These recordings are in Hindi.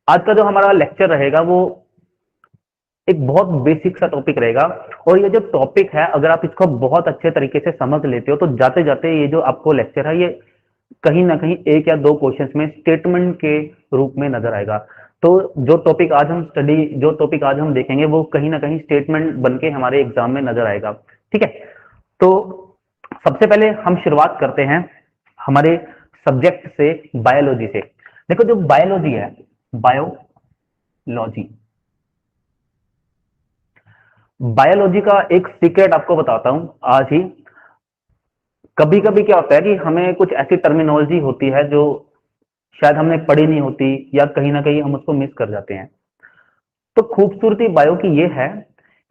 आज का जो हमारा लेक्चर रहेगा वो एक बहुत बेसिक सा टॉपिक रहेगा। और ये जो टॉपिक है अगर आप इसको बहुत अच्छे तरीके से समझ लेते हो तो जाते जाते ये जो आपको लेक्चर है ये कहीं ना कहीं एक या दो क्वेश्चंस में स्टेटमेंट के रूप में नजर आएगा। तो जो टॉपिक आज हम देखेंगे वो कहीं ना कहीं स्टेटमेंट बन के हमारे एग्जाम में नजर आएगा। ठीक है, तो सबसे पहले हम शुरुआत करते हैं हमारे सब्जेक्ट से, बायोलॉजी से। देखो जो बायोलॉजी है, बायोलॉजी बायोलॉजी का एक सीक्रेट आपको बताता हूं आज ही। कभी कभी क्या होता है कि हमें कुछ ऐसी टर्मिनोलॉजी होती है जो शायद हमने पढ़ी नहीं होती या कहीं ना कहीं हम उसको मिस कर जाते हैं। तो खूबसूरती बायो की ये है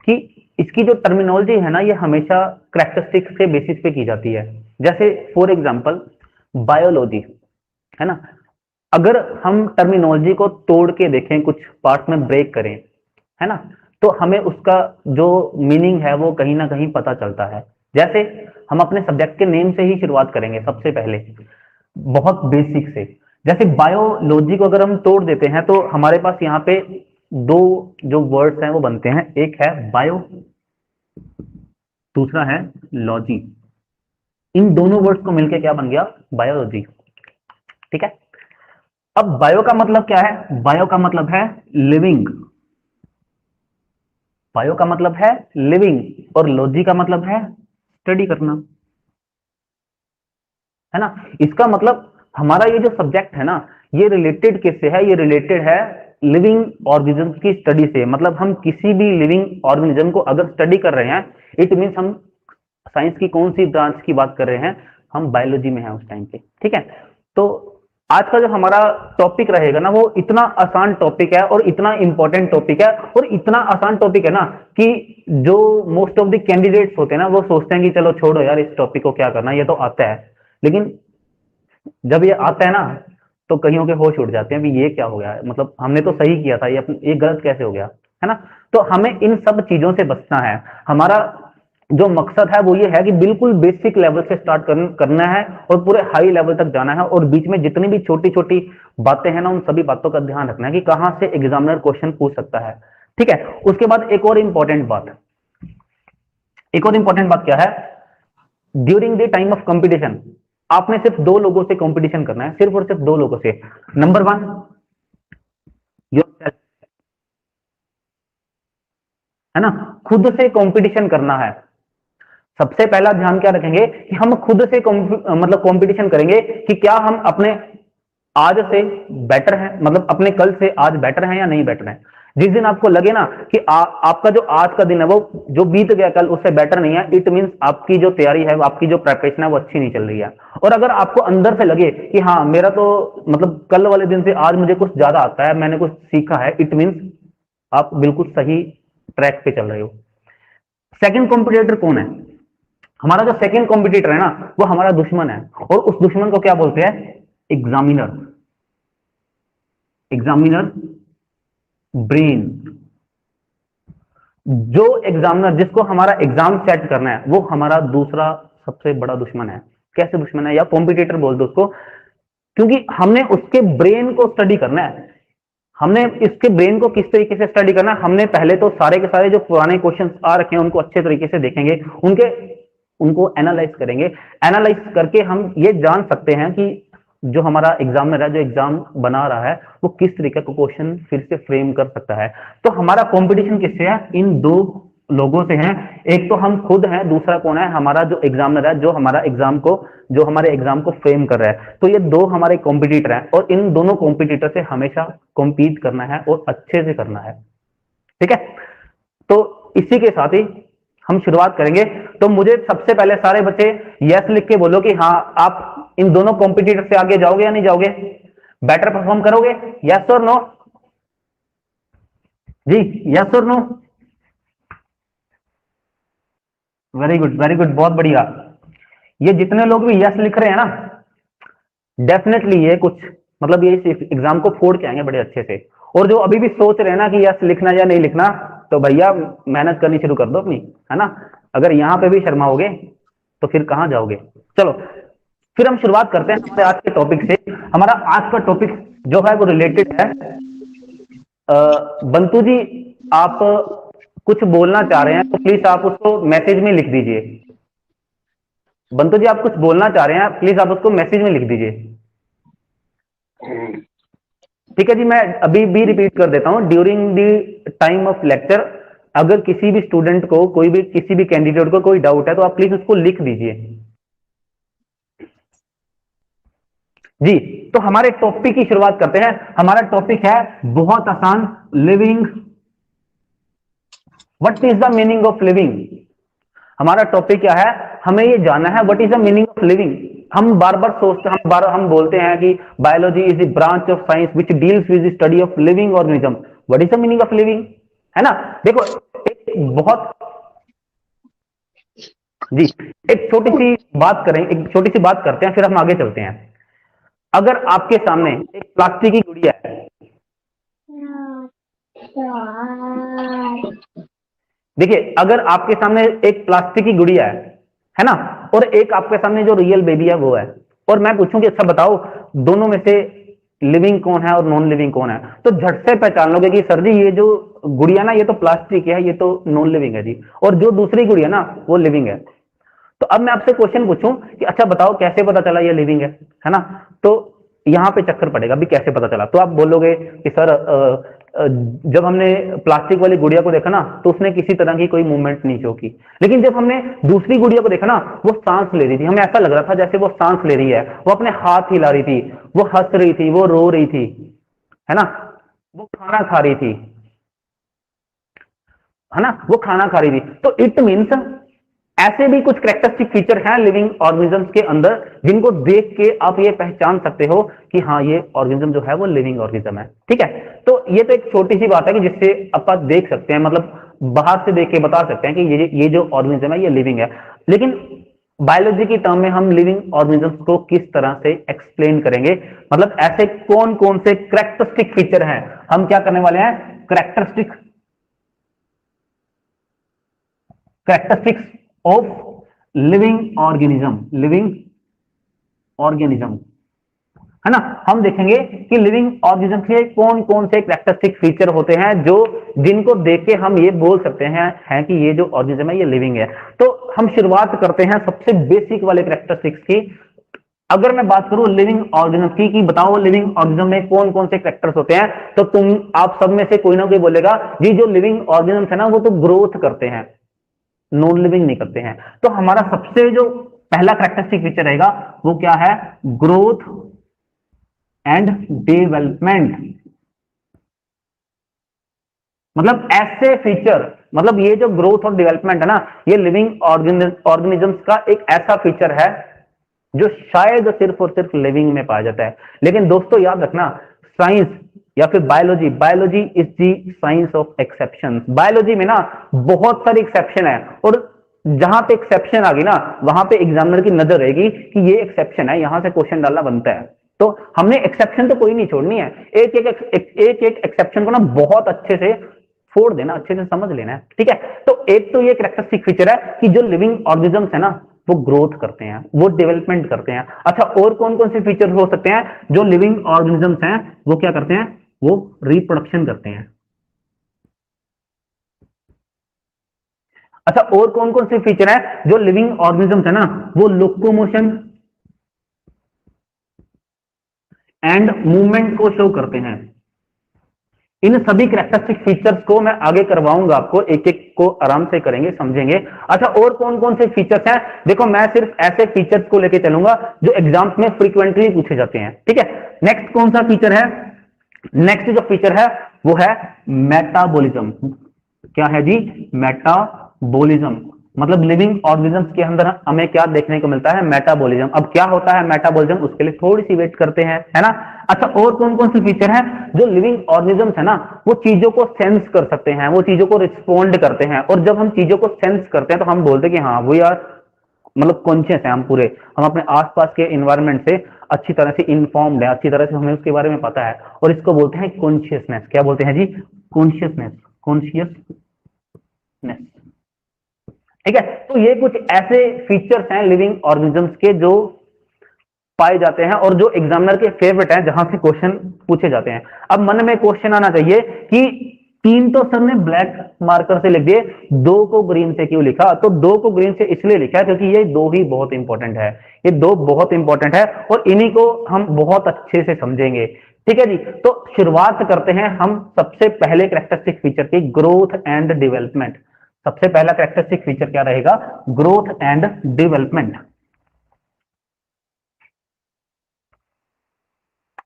कि इसकी जो टर्मिनोलॉजी है ना ये हमेशा करेक्टरिस्टिक्स के बेसिस पे की जाती है। जैसे फॉर एग्जांपल बायोलॉजी है ना, अगर हम टर्मिनोलॉजी को तोड़ के देखें, कुछ पार्ट में ब्रेक करें, है ना, तो हमें उसका जो मीनिंग है वो कहीं ना कहीं पता चलता है। जैसे हम अपने सब्जेक्ट के नेम से ही शुरुआत करेंगे सबसे पहले, बहुत बेसिक से। जैसे बायोलॉजी को अगर हम तोड़ देते हैं तो हमारे पास यहाँ पे दो जो वर्ड्स हैं वो बनते हैं, एक है बायो, दूसरा है लॉजी। इन दोनों वर्ड्स को मिलकर क्या बन गया? बायोलॉजी। ठीक है, अब बायो का मतलब क्या है? बायो का मतलब है लिविंग। बायो का मतलब है लिविंग और लॉजी का मतलब है स्टडी करना, है ना। इसका मतलब हमारा ये जो सब्जेक्ट है ना ये रिलेटेड किससे है? ये रिलेटेड है लिविंग ऑर्गेनिज्म की स्टडी से। मतलब हम किसी भी लिविंग ऑर्गेनिज्म को अगर स्टडी कर रहे हैं, इट मींस हम साइंस की कौन सी ब्रांच की बात कर रहे हैं? हम बायोलॉजी में हैं उस टाइम पे। ठीक है, तो आज का जो हमारा टॉपिक रहेगा ना वो इतना आसान टॉपिक है और इतना इंपॉर्टेंट टॉपिक है और इतना आसान टॉपिक है ना कि जो मोस्ट ऑफ द कैंडिडेट्स होते हैं ना वो सोचते हैं कि चलो छोड़ो यार इस टॉपिक को क्या करना, ये तो आता है। लेकिन जब ये आता है ना तो कईयों के होश उड़ जाते हैं कि ये क्या हो गया, मतलब हमने तो सही किया था, ये गलत कैसे हो गया, है ना। तो हमें इन सब चीजों से बचना है। हमारा जो मकसद है वो ये है कि बिल्कुल बेसिक लेवल से स्टार्ट करना है और पूरे हाई लेवल तक जाना है। और बीच में जितनी भी छोटी छोटी बातें हैं ना उन सभी बातों का ध्यान रखना है कि कहां से एग्जामिनर क्वेश्चन पूछ सकता है। ठीक है, उसके बाद एक और इंपॉर्टेंट बात क्या है? During the time of competition आपने सिर्फ दो लोगों से कंपटीशन करना है, सिर्फ और सिर्फ दो लोगों से। नंबर वन, योरसेल्फ, है ना, खुद से कंपटीशन करना है। सबसे पहला ध्यान क्या रखेंगे कि हम खुद से मतलब कंपटीशन करेंगे कि क्या हम अपने आज से बेटर हैं, मतलब अपने कल से आज बेटर हैं या नहीं बेटर हैं। जिस दिन आपको लगे ना कि आपका जो आज का दिन है वो जो बीत गया कल उससे बेटर नहीं है, इट मींस आपकी जो तैयारी है, आपकी जो प्रिपरेशन है वो अच्छी नहीं चल रही है। और अगर आपको अंदर से लगे कि हाँ मेरा तो मतलब कल वाले दिन से आज मुझे कुछ ज्यादा आता है, मैंने कुछ सीखा है, इट मींस आप बिल्कुल सही ट्रैक पे चल रहे हो। सेकंड कॉम्पिटिटर कौन है? हमारा जो सेकंड कॉम्पिटिटर है ना वो हमारा दुश्मन है। और उस दुश्मन को क्या बोलते हैं? एग्जामिनर। Examiner brain. जो एग्जामिनर जिसको हमारा एग्जाम सेट करना है वो हमारा दूसरा सबसे बड़ा दुश्मन है। कैसे दुश्मन है? या कॉम्पिटिटर बोल दो उसको, क्योंकि हमने उसके ब्रेन को स्टडी करना है। हमने इसके ब्रेन को किस तरीके से स्टडी करना है? हमने पहले तो सारे के सारे जो पुराने क्वेश्चंस आ रखे हैं उनको अच्छे तरीके से देखेंगे, उनको एनालाइज करेंगे। एनालाइज करके हम ये जान सकते हैं कि जो हमारा एग्जामिनर है, जो एग्जाम बना रहा है, वो किस तरीके का क्वेश्चन फिर से फ्रेम कर सकता है। तो हमारा कंपटीशन किससे है? इन दो लोगों से है। एक तो हम खुद हैं, दूसरा कौन है? हमारा जो एग्जामिनर है, जो हमारे एग्जाम को फ्रेम कर रहा है। तो ये दो हमारे कॉम्पिटिटर हैं और इन दोनों कॉम्पिटिटर से हमेशा कॉम्पीट करना है और अच्छे से करना है। ठीक है, तो इसी के साथ ही हम शुरुआत करेंगे। तो मुझे सबसे पहले सारे बच्चे यस लिख के बोलो कि हाँ आप इन दोनों कॉम्पिटिटर से आगे जाओगे या नहीं जाओगे, बेटर परफॉर्म करोगे, यस और नो जी, यस और no. Very good very good, बहुत बढ़िया। ये जितने लोग भी यस लिख रहे हैं ना डेफिनेटली ये कुछ मतलब ये इस एग्जाम को फोड़ के आएंगे बड़े अच्छे से। और जो अभी भी सोच रहे हैं ना कि यस लिखना या नहीं लिखना, तो भैया मेहनत करनी शुरू कर दो अपनी, है ना। अगर यहां पे भी शर्माओगे तो फिर कहां जाओगे। चलो फिर हम शुरुआत करते हैं हमारे आज के टॉपिक से। हमारा आज का टॉपिक जो है वो रिलेटेड है बंतु जी, आप कुछ बोलना चाह रहे हैं तो प्लीज आप उसको मैसेज में लिख दीजिए। बंतु जी, आप कुछ बोलना चाह रहे हैं, प्लीज आप उसको मैसेज में लिख दीजिए। ठीक है जी, मैं अभी भी रिपीट कर देता हूं। During the time of lecture अगर किसी भी स्टूडेंट को, कोई भी किसी भी कैंडिडेट को कोई डाउट है तो आप प्लीज उसको लिख दीजिए जी। तो हमारे टॉपिक की शुरुआत करते हैं। हमारा टॉपिक है बहुत आसान, living. What is the meaning of living? हमारा टॉपिक क्या है? हमें ये जानना है what is the meaning of living. हम बार बार सोचते, हम बोलते हैं कि biology is the branch of science which deals with the study of living organism. What is the meaning of living, है ना? देखो, एक बहुत जी, एक छोटी सी बात करें, एक छोटी सी बात करते हैं, फिर हम आगे चलते हैं। अगर आपके सामने एक प्लास्टिक की गुड़िया है, देखिए अगर आपके सामने एक प्लास्टिक की गुड़िया है ना, और एक आपके सामने जो रियल बेबी है वो है, और मैं पूछूं कि अच्छा बताओ दोनों में से लिविंग कौन है और नॉन लिविंग कौन है, तो झट से पहचान लोगे कि सर जी ये जो गुड़िया ना ये तो प्लास्टिक है, ये तो नॉन लिविंग है जी, और जो दूसरी गुड़िया ना वो लिविंग है। तो अब मैं आपसे क्वेश्चन पूछूं कि अच्छा बताओ कैसे पता चला ये लिविंग है ना? तो यहां पे चक्कर पड़ेगा भी, कैसे पता चला? तो आप बोलोगे कि सर जब हमने प्लास्टिक वाली गुड़िया को देखा ना तो उसने किसी तरह की कोई मूवमेंट नहीं शो की, लेकिन जब हमने दूसरी गुड़िया को देखा ना वो सांस ले रही थी, हमें ऐसा लग रहा था जैसे वो सांस ले रही है, वो अपने हाथ हिला रही थी, वो हंस रही थी, वो रो रही थी, है ना, वो खाना खा रही थी, है ना, वो खाना खा रही थी। तो इट मीन्स ऐसे भी कुछ कैरेक्टरिस्टिक फीचर हैं लिविंग ऑर्गेनिजम्स के अंदर जिनको देख के आप ये पहचान सकते हो कि हाँ ये ऑर्गेनिज्म जो है वो लिविंग ऑर्गेनिज्म है। ठीक है, तो ये तो एक छोटी सी बात है कि जिससे आप देख सकते हैं, मतलब बाहर से देख के बता सकते हैं कि ये जो ऑर्गेनिज्म है ये लिविंग है। लेकिन बायोलॉजी की टर्म में हम लिविंग ऑर्गेनिजम्स को किस तरह से एक्सप्लेन करेंगे, मतलब ऐसे कौन कौन से कैरेक्टरिस्टिक फीचर हैं, हम क्या करने वाले हैं, कैरेक्टरिस्टिक्स ऑफ लिविंग ऑर्गेनिज्म, है ना? हम देखेंगे कि लिविंग ऑर्गेनिज्म के कौन कौन से कैरेक्टरिस्टिक फीचर होते हैं जो जिनको देख के हम ये बोल सकते हैं कि ये जो ऑर्गेनिज्म है ये लिविंग है। तो हम शुरुआत करते हैं सबसे बेसिक वाले कैरेक्टरिस्टिक्स की। अगर मैं बात करूं लिविंग ऑर्गेनिज्म की कि बताओ लिविंग ऑर्गेनिज्म में कौन कौन से कैरेक्टर्स होते हैं, तो आप सब में से कोई ना कोई बोलेगा जी जो लिविंग ऑर्गेनिज्म है ना वो तो ग्रोथ करते हैं, नॉन लिविंग नहीं करते हैं। तो हमारा सबसे जो पहला कैरेक्टरिस्टिक फीचर रहेगा वो क्या है, ग्रोथ एंड डेवलपमेंट। मतलब ऐसे फीचर, मतलब ये जो ग्रोथ और डेवलपमेंट है ना ये लिविंग ऑर्गेनिजम्स का एक ऐसा फीचर है जो शायद सिर्फ और सिर्फ लिविंग में पाया जाता है। लेकिन दोस्तों याद रखना, साइंस या फिर biology is the science of exception. Biology में ना बहुत सारी एक्सेप्शन है, और जहां पे एक्सेप्शन आ गई ना वहां पे एग्जामिनर की नजर रहेगी कि ये एक्सेप्शन है, यहां से क्वेश्चन डालना बनता है। तो हमने एक्सेप्शन तो कोई नहीं छोड़नी है, एक एक एक्सेप्शन को ना बहुत अच्छे से फोड़ देना, अच्छे से समझ लेना है। ठीक है, तो एक तो ये कैरेक्टरिस्टिक फीचर है कि जो लिविंग ऑर्गेनिजम्स है ना वो ग्रोथ करते हैं, वो डेवलपमेंट करते हैं। अच्छा, और कौन कौन से फीचर हो सकते हैं जो लिविंग ऑर्गेनिजम्स हैं वो क्या करते हैं, वो रिप्रोडक्शन करते हैं। अच्छा, और कौन कौन से फीचर है जो लिविंग ऑर्गेनिजम्स है ना वो लोकोमोशन एंड मूवमेंट को शो करते हैं। इन सभी कैरेक्टरिस्टिक फीचर्स को मैं आगे करवाऊंगा आपको, एक एक को आराम से करेंगे, समझेंगे। अच्छा, और कौन कौन से फीचर्स हैं, देखो मैं सिर्फ ऐसे फीचर्स को लेके चलूंगा जो एग्जाम्स में फ्रीक्वेंटली पूछे जाते हैं। ठीक है, नेक्स्ट कौन सा फीचर है, नेक्स्ट जो फीचर है वो है मेटाबॉलिज्म। क्या है जी, मेटाबॉलिज्म। मतलब लिविंग ऑर्गेनिजम्स के अंदर हमें क्या देखने को मिलता है, मेटाबॉलिज्म। अब क्या होता है मेटाबॉलिज्म, उसके लिए थोड़ी सी वेट करते हैं, है ना? अच्छा, और कौन कौन से फीचर हैं जो लिविंग ऑर्गेनिजम्स है ना वो चीजों को सेंस कर सकते हैं, वो चीजों को रिस्पोंड करते हैं। और जब हम चीजों को सेंस करते हैं तो हम बोलते हैं कि हाँ वो यार मतलब कॉन्शियस है, हम पूरे हम अपने आसपास के इन्वायरमेंट से अच्छी तरह से इन्फॉर्म्ड है, अच्छी तरह से हमें उसके बारे में पता है, और इसको बोलते हैं कॉन्शियसनेस। क्या बोलते हैं जी, कॉन्शियसनेस, कॉन्शियसनेस। ठीक है, तो ये कुछ ऐसे फीचर्स हैं लिविंग ऑर्गेनिजम्स के जो पाए जाते हैं और जो एग्जामिनर के फेवरेट हैं, जहां से क्वेश्चन पूछे जाते हैं। अब मन में क्वेश्चन आना चाहिए कि 3 तो सर ने ब्लैक मार्कर से लिख दिए, 2 को ग्रीन से क्यों लिखा? तो 2 को ग्रीन से इसलिए लिखा है क्योंकि ये 2 ही बहुत इंपॉर्टेंट है, ये 2 बहुत इंपॉर्टेंट है और इन्हीं को हम बहुत अच्छे से समझेंगे। ठीक है जी, तो शुरुआत करते हैं हम सबसे पहले कैरेक्टरिस्टिक फीचर की, ग्रोथ एंड डेवलपमेंट। सबसे पहला कैरेक्टरिस्टिक फीचर क्या रहेगा? Growth and development.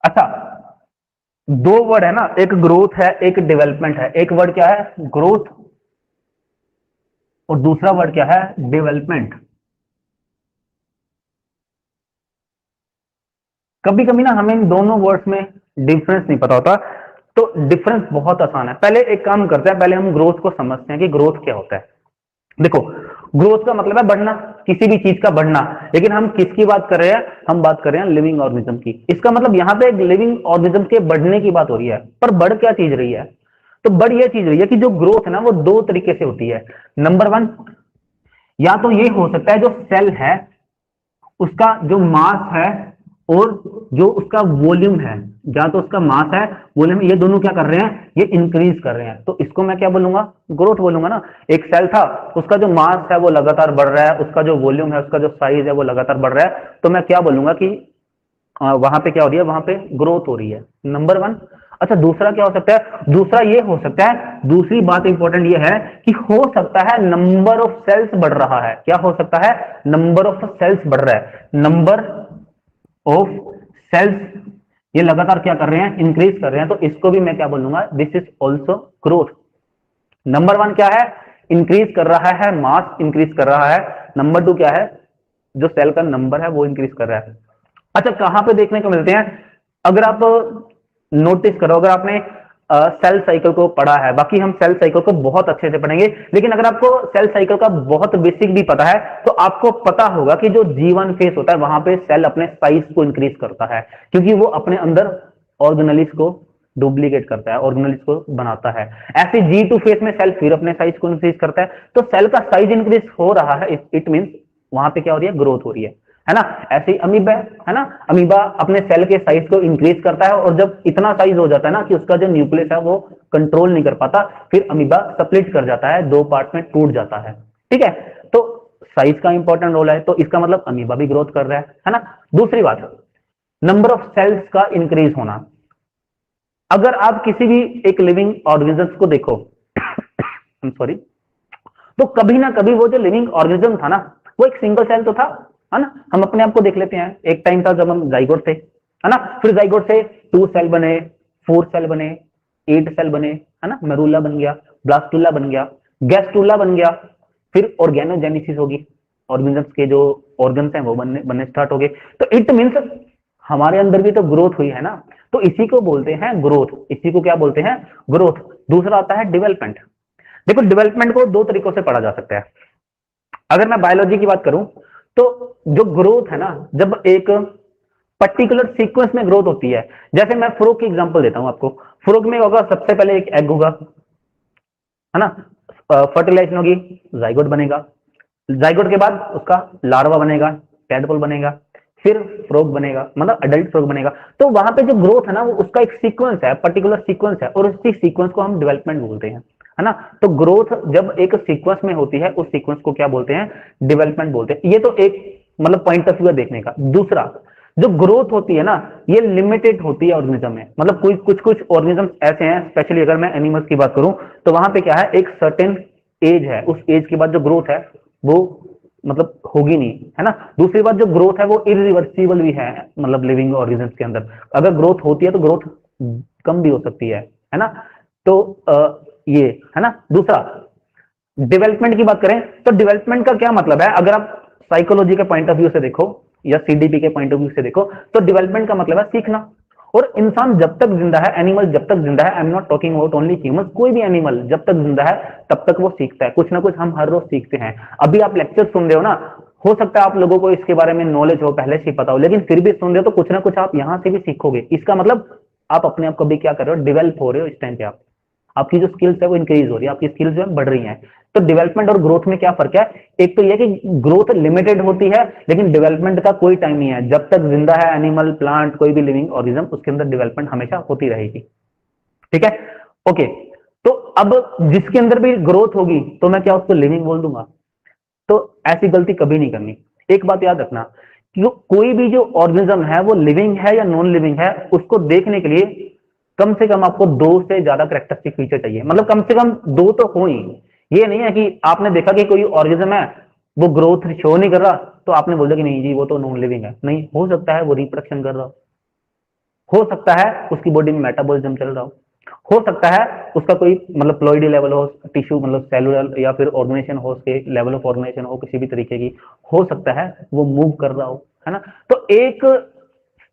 अच्छा, 2 वर्ड है ना, एक ग्रोथ है, एक डेवलपमेंट है। एक वर्ड क्या है? ग्रोथ, और दूसरा वर्ड क्या है? डेवलपमेंट। कभी कभी ना हमें इन दोनों वर्ड्स में डिफरेंस नहीं पता होता, तो डिफरेंस बहुत आसान है। पहले एक काम करते हैं, पहले हम ग्रोथ को समझते हैं कि ग्रोथ क्या होता है। देखो, ग्रोथ का मतलब है बढ़ना, किसी भी चीज का बढ़ना। लेकिन हम किसकी बात कर रहे हैं? हम बात कर रहे हैं लिविंग ऑर्गेनिज्म की। इसका मतलब यहां पे एक लिविंग ऑर्गेनिज्म के बढ़ने की बात हो रही है। पर बढ़ क्या चीज रही है? तो बढ़ यह चीज रही है कि जो ग्रोथ है ना, वो 2 तरीके से होती है। नंबर 1, या तो ये हो सकता है जो सेल है उसका जो मास है और जो उसका वॉल्यूम है, या तो उसका मास है, वॉल्यूम, ये दोनों क्या कर रहे हैं? ये इंक्रीज कर रहे हैं। तो इसको मैं क्या बोलूंगा? ग्रोथ बोलूंगा ना। एक सेल था, उसका जो मास है वो लगातार बढ़ रहा है, उसका जो वॉल्यूम है, उसका जो साइज है वो लगातार बढ़ रहा है, तो मैं क्या बोलूंगा कि वहां पे क्या हो रही है? वहां पे ग्रोथ हो रही है। नंबर 1। अच्छा, दूसरा क्या हो सकता है? दूसरा ये हो सकता है, दूसरी बात इंपॉर्टेंट ये है कि हो सकता है नंबर ऑफ सेल्स बढ़ रहा है। क्या हो सकता है? नंबर ऑफ सेल्स बढ़ रहा है। नंबर ऑफ सेल्स ये लगातार क्या कर रहे हैं? इंक्रीज कर रहे हैं। तो इसको भी मैं क्या बोलूंगा? This is also growth. Number 1 क्या है? इंक्रीज कर रहा है, मास इंक्रीज कर रहा है। नंबर 2 क्या है? जो सेल का नंबर है वो इंक्रीज कर रहा है। अच्छा, कहां पे देखने को मिलते हैं? अगर आप नोटिस करो, अगर आपने सेल साइकिल को पढ़ा है, बाकी हम सेल साइकिल को बहुत अच्छे से पढ़ेंगे, लेकिन अगर आपको सेल साइकिल का बहुत बेसिक भी पता है तो आपको पता होगा कि जो G1 फेस होता है वहां पे सेल अपने साइज को इंक्रीज करता है, क्योंकि वो अपने अंदर ऑर्गेनेलिस को डुप्लीकेट करता है, ऑर्गेनेलिस को बनाता है। ऐसे G2 फेस में सेल फिर अपने साइज को इंक्रीज करता है। तो सेल का साइज इंक्रीज हो रहा है, इट मीन वहां पे क्या हो रही है? ग्रोथ हो रही है ना। ऐसे ही अमीबा है ना, अमीबा अपने सेल के साइज को इंक्रीज करता है और जब इतना साइज हो जाता है ना कि उसका जो न्यूक्लियस है वो कंट्रोल नहीं कर पाता, फिर अमीबा स्प्लिट कर जाता है, 2 पार्ट में टूट जाता है। ठीक है, तो साइज का इंपॉर्टेंट रोल है, तो इसका मतलब अमीबा भी ग्रोथ कर रहा है ना। दूसरी बात, नंबर ऑफ सेल्स का इंक्रीज होना। अगर आप किसी भी एक लिविंग ऑर्गेनिज्म को देखो सॉरी, तो कभी ना कभी वो जो लिविंग ऑर्गेनिज्म था ना, वो एक सिंगल सेल तो था, है ना। हम अपने आप को देख लेते हैं, एक टाइम था जब हम जाइगोट थे, है ना। फिर जाइगोट से 2 सेल बने, 4 सेल बने, 8 सेल बने, है ना। मेरुला बन गया, ब्लास्टुला बन गया, गैस्टुला बन गया, फिर ऑर्गेनोजेनेसिस होगी, ऑर्गेनिजम्स के जो ऑर्गन्स हैं वो बनने बनने स्टार्ट हो गए। तो इट मीन्स हमारे अंदर भी तो ग्रोथ हुई है ना, तो इसी को बोलते हैं ग्रोथ। इसी को क्या बोलते हैं? ग्रोथ। दूसरा आता है डेवलपमेंट। देखो, डेवलपमेंट को 2 तरीकों से पढ़ा जा सकता है। अगर मैं बायोलॉजी की बात करूं तो जो ग्रोथ है ना, जब एक पर्टिकुलर सीक्वेंस में ग्रोथ होती है, जैसे मैं फ्रूट की एग्जांपल देता हूं आपको। फ्रूट में होगा, सबसे पहले एक एग होगा, है ना, फर्टिलाइजेशन होगी, जाइगोट बनेगा, जाइगोट के बाद उसका लार्वा बनेगा, टैडपोल बनेगा, फिर फ्रॉग बनेगा, मतलब अडल्ट फ्रॉग बनेगा। तो वहां पे जो ग्रोथ है ना, वो उसका एक सीक्वेंस है, पर्टिकुलर सीक्वेंस है, और उसी सीक्वेंस को हम डेवलपमेंट बोलते हैं, है ना। तो ग्रोथ जब एक सीक्वेंस में होती है, उस सीक्वेंस को क्या बोलते हैं? डेवलपमेंट बोलते हैं। ये तो एक मतलब पॉइंट ऑफ व्यू है देखने का। दूसरा, जो ग्रोथ होती है ना, ये लिमिटेड होती है ऑर्गेनिज्म में। मतलब कोई कुछ कुछ ऑर्गेनिज्म ऐसे हैं, स्पेशली अगर मैं एनिमल्स की बात करूं, तो वहां पे क्या है? एक सर्टेन एज है, उस एज के बाद जो ग्रोथ है वो मतलब होगी नहीं, है ना। दूसरी बात, जो ग्रोथ है वो इरिवर्सिबल भी है, मतलब लिविंग ऑर्गेनिज्म के अंदर अगर ग्रोथ होती है तो ग्रोथ कम भी हो सकती है ना। तो ये है ना। दूसरा, डेवलपमेंट की बात करें तो डेवलपमेंट का क्या मतलब है? अगर आप साइकोलॉजी के पॉइंट ऑफ व्यू से देखो या सीडीपी के पॉइंट ऑफ व्यू से देखो, तो डेवलपमेंट का मतलब है सीखना। और इंसान जब तक जिंदा है, एनिमल जब तक जिंदा है, I am not talking about only human, कोई भी एनिमल जब तक जिंदा है तब तक वो सीखता है, कुछ ना कुछ हम हर रोज सीखते हैं। अभी आप लेक्चर सुन रहे हो ना, हो सकता है आप लोगों को इसके बारे में नॉलेज हो, पहले से पता हो, लेकिन फिर भी सुन रहे हो तो कुछ ना कुछ आप यहां से भी सीखोगे। इसका मतलब आप अपने आप को भी क्या कर रहे हो? डेवलप हो रहे हो इस टाइम पे। आपकी जो स्किल्स है वो इंक्रीज हो रही है, आपकी स्किल्स जो है बढ़ रही हैं। तो डेवलपमेंट और ग्रोथ में क्या फर्क है? एक तो यह कि ग्रोथ लिमिटेड होती है, लेकिन डेवलपमेंट का कोई टाइम नहीं है। जब तक जिंदा है एनिमल, प्लांट, कोई भी लिविंग ऑर्गेनिज्म, उसके अंदर डेवलपमेंट हमेशा होती रहेगी। ठीक है, ओके। तो अब जिसके अंदर भी ग्रोथ होगी तो मैं क्या उसको लिविंग बोल दूंगा? तो ऐसी गलती कभी नहीं करनी। एक बात याद रखना कि कोई भी जो ऑर्गेनिज्म है वो लिविंग है या नॉन लिविंग है, उसको देखने के लिए कम से कम आपको 2 से ज्यादा कैरेक्टरिस्टिक फीचर चाहिए, मतलब कम से कम 2 तो हो ही। ये नहीं है कि आपने देखा कि कोई ऑर्गेनिज्म है वो ग्रोथ शो नहीं कर रहा तो आपने बोल दिया कि नहीं जी वो तो नॉन लिविंग है। नहीं, हो सकता है वो रिप्रोडक्शन कर रहा हो सकता है उसकी बॉडी में मेटाबॉलिज्म चल रहा हो सकता है उसका कोई मतलब प्लॉइडी लेवल हो, टिश्यू मतलब सेलुलर या फिर ऑर्गेनाइजेशन हो, उसके लेवल ऑफ ऑर्गेनाइजेशन हो किसी भी तरीके की, हो सकता है वो मूव कर रहा हो, है ना। तो एक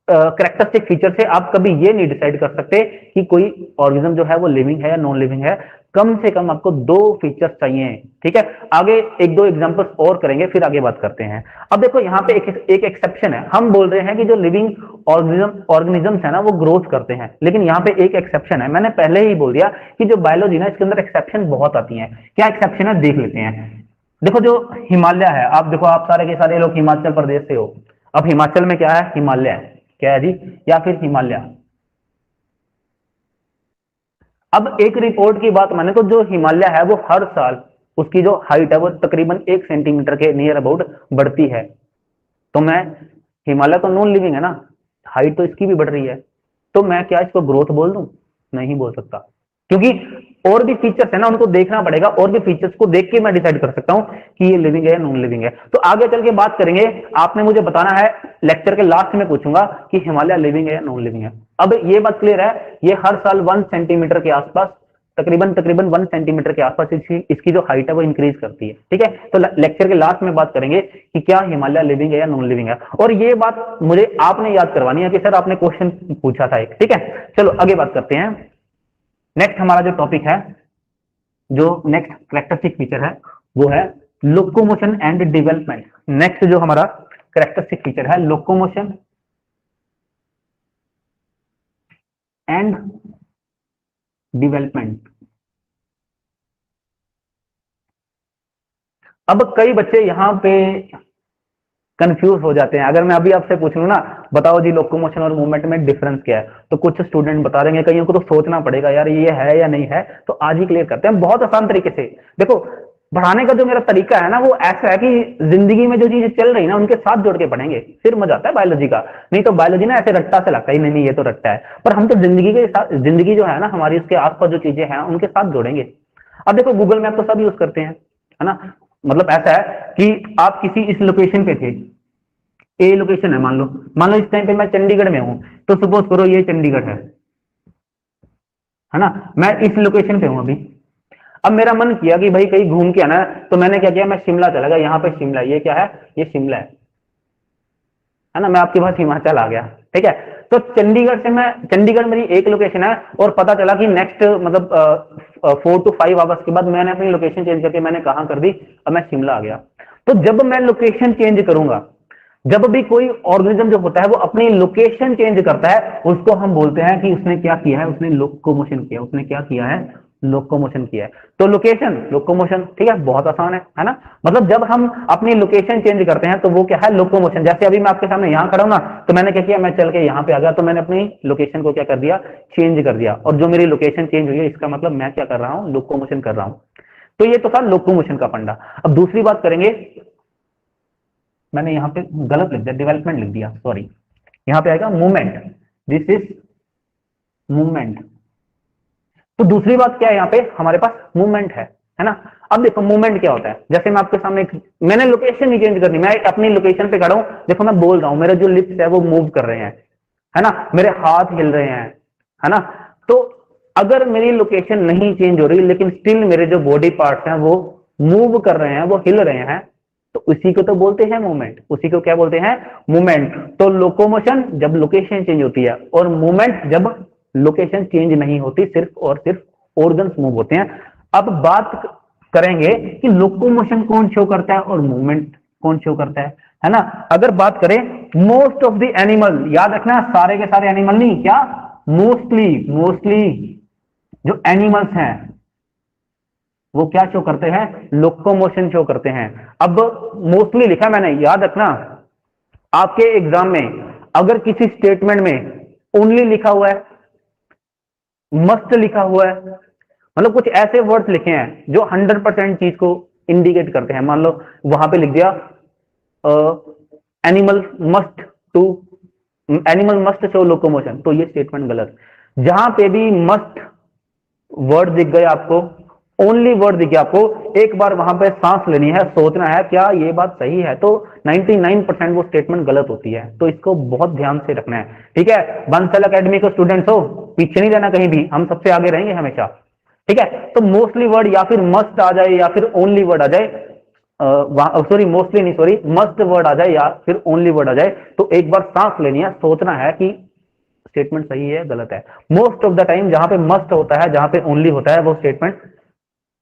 करेक्टरिस्टिक फीचर से आप कभी ये नहीं डिसाइड कर सकते कि कोई ऑर्गेनिज्म जो है वो लिविंग है या नॉन लिविंग है। कम से कम आपको 2 फीचर्स चाहिए। ठीक है, आगे 1-2 एग्जांपल्स और करेंगे, फिर आगे बात करते हैं। अब देखो यहाँ पे एक एक्सेप्शन है। हम बोल रहे हैं कि जो लिविंग ऑर्गेनिजम्स है ना वो ग्रोथ करते हैं, लेकिन यहाँ पे एक एक्सेप्शन है। मैंने पहले ही बोल दिया कि जो बायोलॉजी ना इसके अंदर एक्सेप्शन बहुत आती है। क्या एक्सेप्शन है देख लेते हैं। देखो जो हिमालय है, आप देखो आप सारे के सारे लोग हिमाचल प्रदेश से हो। अब हिमाचल में क्या है? हिमालय है, क्या है जी? या फिर हिमालय। अब एक रिपोर्ट की बात माने तो जो हिमालय है वो हर साल उसकी जो हाइट है वो तकरीबन 1 सेंटीमीटर के नियर अबाउट बढ़ती है। तो मैं, हिमालय तो नॉन लिविंग है ना, हाइट तो इसकी भी बढ़ रही है, तो मैं क्या इसको ग्रोथ बोल दूं? नहीं बोल सकता, क्योंकि और भी फीचर्स है ना, उनको देखना पड़ेगा। और भी फीचर्स को देख के मैं डिसाइड कर सकता हूं कि ये लिविंग है या नॉन लिविंग है। तो आगे चल के बात करेंगे। आपने मुझे बताना है, लेक्चर के लास्ट में पूछूंगा कि हिमालय लिविंग है या नॉन लिविंग है। अब ये बात क्लियर है, ये हर साल 1 सेंटीमीटर के आसपास, तकरीबन 1 सेंटीमीटर के आसपास इसकी जो हाइट है वो इंक्रीज करती है। ठीक है, तो लेक्चर के लास्ट में बात करेंगे कि क्या हिमालय लिविंग है या नॉन लिविंग है। और ये बात मुझे आपने याद करवानी है कि सर आपने क्वेश्चन पूछा था एक। ठीक है, चलो आगे बात करते हैं। नेक्स्ट हमारा जो टॉपिक है, जो नेक्स्ट कैरेक्टरिस्टिक फीचर है वो है लोकोमोशन एंड डेवलपमेंट। नेक्स्ट जो हमारा कैरेक्टरिस्टिक फीचर है लोकोमोशन एंड डेवलपमेंट। अब कई बच्चे यहां पे कंफ्यूज हो जाते हैं। अगर मैं अभी आपसे पूछ लूं ना, बताओ जी लोकोमोशन और मूवमेंट में डिफरेंस क्या है, तो कुछ स्टूडेंट बता देंगे, कईयों को तो सोचना पड़ेगा यार ये है या नहीं है। तो आज ही क्लियर करते हैं बहुत आसान तरीके से। देखो, पढ़ाने का जो मेरा तरीका है ना वो ऐसा है कि जिंदगी में जो चीजें चल रही ना उनके साथ जोड़ के पढ़ेंगे, फिर मजा आता है बायोलॉजी का। नहीं तो बायोलॉजी ना ऐसे रट्टा से लगता है, नहीं नहीं ये तो रट्टा है, पर हम तो जिंदगी के साथ, जिंदगी जो है ना हमारी, उसके आसपास जो चीजें हैं उनके साथ जोड़ेंगे। अब देखो गूगल मैप तो सब यूज करते हैं, है ना। मतलब ऐसा है कि आप किसी इस लोकेशन पे थे, ए लोकेशन है, मान लो इस टाइम पे मैं चंडीगढ़ में हूं, तो सपोज करो ये चंडीगढ़ है ना। मैं इस लोकेशन पे हूं अभी। अब मेरा मन किया कि भाई कहीं घूम के आना है, तो मैंने क्या किया, मैं शिमला चला गया। यहाँ पे शिमला, ये क्या है? ये शिमला है ना। मैं आपके पास हिमाचल आ गया। ठीक है, तो चंडीगढ़ से मैं, चंडीगढ़ मेरी एक लोकेशन है, और पता चला कि नेक्स्ट मतलब 4 to 5 आवर्स के बाद मैंने अपनी लोकेशन चेंज करके मैंने कहां कर दी, अब मैं शिमला आ गया। तो जब मैं लोकेशन चेंज करूंगा, जब भी कोई ऑर्गेनिज्म जो होता है वो अपनी लोकेशन चेंज करता है, उसको हम बोलते हैं कि उसने क्या किया है, उसने लोकोमोशन किया। उसने क्या किया है? लोकोमोशन किया है। तो लोकेशन, लोकोमोशन, ठीक है, बहुत आसान है ना। मतलब जब हम अपनी लोकेशन चेंज करते हैं तो वो क्या है? लोकोमोशन। जैसे अभी मैं आपके सामने यहाँ खड़ा हूं ना, तो मैंने क्या किया, मैं चल के यहाँ पे आ गया, तो मैंने अपनी लोकेशन को क्या कर दिया? चेंज कर दिया। और जो मेरी लोकेशन चेंज हुई है इसका मतलब मैं क्या कर रहा हूँ? लोकोमोशन कर रहा हूँ। तो ये तो था लोकोमोशन का फंडा। अब दूसरी बात करेंगे, मैंने यहां पे गलत लिख दिया, डेवलपमेंट लिख दिया, सॉरी। यहां पे आएगा मूवमेंट, दिस इज मूवमेंट। तो दूसरी बात क्या है, यहाँ पे हमारे पास मूवमेंट है ना। अब देखो मूवमेंट क्या होता है, जैसे मैं आपके सामने मैंने लोकेशन नहीं चेंज करनी, मैं अपनी लोकेशन पे खड़ा हूं, देखो मैं बोल रहा हूं, मेरे जो लिप्स है वो मूव कर रहे हैं, है ना, मेरे हाथ हिल रहे हैं, है ना। तो अगर मेरी लोकेशन नहीं चेंज हो रही लेकिन स्टिल मेरे जो बॉडी पार्ट्स हैं वो मूव कर रहे हैं, वो हिल रहे हैं, तो उसी को तो बोलते हैं मूवमेंट। उसी को क्या बोलते हैं? मूवमेंट। तो लोकोमोशन जब लोकेशन चेंज होती है, और मूवमेंट जब लोकेशन चेंज नहीं होती, सिर्फ और सिर्फ ऑर्गन्स मूव होते हैं। अब बात करेंगे कि लोकोमोशन कौन शो करता है और मूवमेंट कौन शो करता है ना। अगर बात करें मोस्ट ऑफ द एनिमल, याद रखना सारे के सारे एनिमल नहीं, क्या मोस्टली, मोस्टली जो एनिमल्स हैं वो क्या शो करते हैं, लोकोमोशन शो करते हैं। अब मोस्टली लिखा मैंने, याद रखना आपके एग्जाम में अगर किसी स्टेटमेंट में ओनली लिखा हुआ है, मस्ट लिखा हुआ है, मतलब कुछ ऐसे वर्ड्स लिखे हैं जो 100% चीज को इंडिकेट करते हैं। मान लो वहां पे लिख दिया animal must to animal must show locomotion, तो ये स्टेटमेंट गलत। जहां पे भी मस्ट वर्ड दिख गए आपको, ओनली वर्ड दिखे आपको, एक बार वहां पे सांस लेनी है, सोचना है क्या ये बात सही है, तो 99% वो स्टेटमेंट गलत होती है। तो इसको बहुत ध्यान से रखना है, ठीक है। बंसल एकेडमी के स्टूडेंट्स हो, पीछे नहीं रहना कहीं भी, हम सबसे आगे रहेंगे हमेशा, ठीक है। तो मोस्टली वर्ड या फिर मस्ट आ जाए या फिर ओनली वर्ड आ जाए, सॉरी मोस्टली नहीं, सॉरी मस्ट वर्ड आ जाए या फिर ओनली वर्ड आ जाए, तो एक बार सांस लेनी है, सोचना है कि स्टेटमेंट सही है गलत है। मोस्ट ऑफ द टाइम जहां पे मस्ट होता है, जहां पे ओनली होता है, वो स्टेटमेंट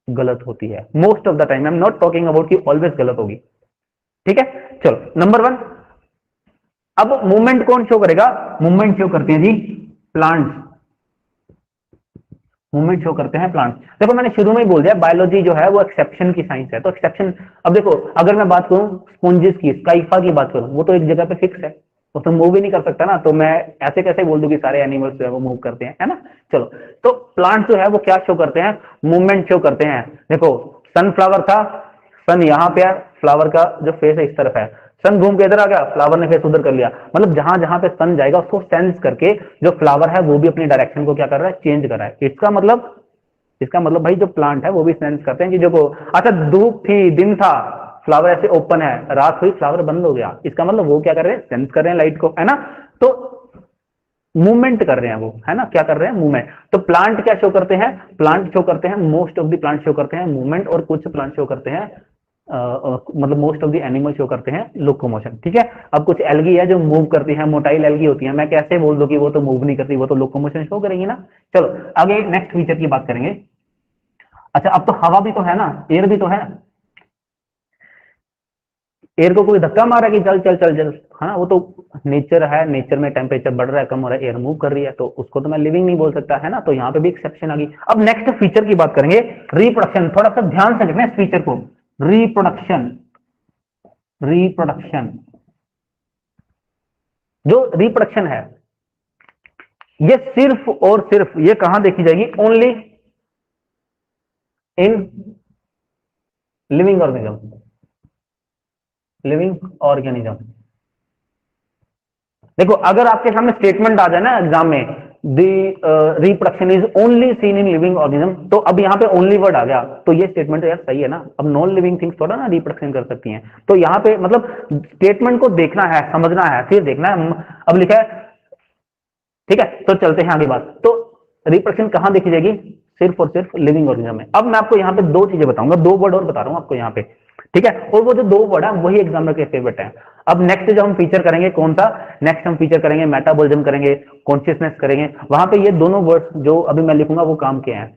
गलत होती है। Most of the time, I am not talking about कि ऑलवेज गलत होगी, ठीक है। चलो नंबर 1, अब मूवमेंट कौन शो करेगा, मूवमेंट शो करते हैं जी प्लांट्स, मूवमेंट शो करते हैं प्लांट्स। देखो मैंने शुरू में ही बोल दिया बायोलॉजी जो है वो एक्सेप्शन की साइंस है, तो एक्सेप्शन, अब देखो अगर मैं बात करूं स्पॉन्जेस की, स्काइफा की बात करूं, वो तो एक जगह पे फिक्स है, उसमें मूव ही नहीं कर सकता ना, तो मैं ऐसे कैसे बोल दूं कि सारे एनिमल्स जो है वो मूव करते हैं, है ना। चलो, तो प्लांट जो है वो क्या शो करते हैं, मूवमेंट शो करते हैं। देखो सनफ्लावर था, सन यहाँ पे है, फ्लावर का जो फेस है इस तरफ है, सन घूम के इधर आ गया, फ्लावर ने फेस उधर कर लिया, मतलब जहां जहां पे सन जाएगा उसको सेंस करके जो फ्लावर है वो भी अपनी डायरेक्शन को क्या कर रहा है, चेंज कर रहा है। इसका मतलब भाई जो प्लांट है वो भी सेंस करते हैं चीजों को। अच्छा धूप थी, दिन था, फ्लावर ऐसे ओपन है, रात हुई फ्लावर बंद हो गया, इसका मतलब वो क्या कर रहे हैं, सेंस कर रहे हैं लाइट को, है ना। तो मूवमेंट कर रहे हैं वो, है ना, क्या कर रहे हैं, मूवमेंट। तो प्लांट क्या शो करते हैं, प्लांट शो करते हैं, most of the plant show करते हैं मूवमेंट, और कुछ प्लांट शो करते हैं मतलब most of the animal show करते हैं लोकोमोशन, ठीक है। अब कुछ एल्गी है जो मूव करती है, मोटाइल एल्गी होती है, मैं कैसे बोल दूं कि वो तो मूव नहीं करती, वो तो लोकोमोशन शो करेंगी ना। चलो आगे नेक्स्ट फीचर की बात करेंगे। अच्छा अब तो हवा भी तो है ना, एयर भी तो है, एयर को कोई धक्का मारा कि चल चल चल चल, हाँ वो तो नेचर है, नेचर में टेम्परेचर बढ़ रहा है, कम हो रहा है, एयर मूव कर रही है, तो उसको तो मैं लिविंग नहीं बोल सकता, है ना। तो यहाँ पे भी एक्सेप्शन आ गई। अब नेक्स्ट फीचर की बात करेंगे, रिप्रोडक्शन। थोड़ा सा ध्यान से देखना इस फीचर को, रिप्रोडक्शन, रिप्रोडक्शन, जो रिप्रोडक्शन है ये सिर्फ और सिर्फ ये कहां देखी जाएगी, only in living organism, living organism. देखो अगर आपके सामने स्टेटमेंट आ जाए ना एग्जाम में, the reproduction is only seen in living organism, तो अब यहाँ पे ओनली वर्ड आ गया, तो ये स्टेटमेंट यार सही है ना। अब नॉन लिविंग थिंग्स थोड़ा ना रिप्रोडक्शन कर सकती हैं, तो यहाँ पे मतलब स्टेटमेंट को देखना है, समझना है, फिर देखना है। अब लिखा है, ठीक है, तो चलते हैं आगे बात। तो रिप्रोडक्शन कहां देखी जाएगी, सिर्फ और सिर्फ लिविंग ऑर्गेनिज्म में। अब मैं आपको यहाँ पे दो चीजें बताऊंगा, दो वर्ड और बता रहा हूं आपको यहाँ पे, ठीक है, और वो जो दो वर्ड है वही एग्जामिनर के फेवरेट है। अब नेक्स्ट जो हम फीचर करेंगे कौन सा, नेक्स्ट हम फीचर करेंगे मेटाबॉलिज्म करेंगे, कॉन्शियसनेस करेंगे, वहां पे ये दोनों वर्ड्स जो अभी मैं लिखूंगा वो काम के हैं।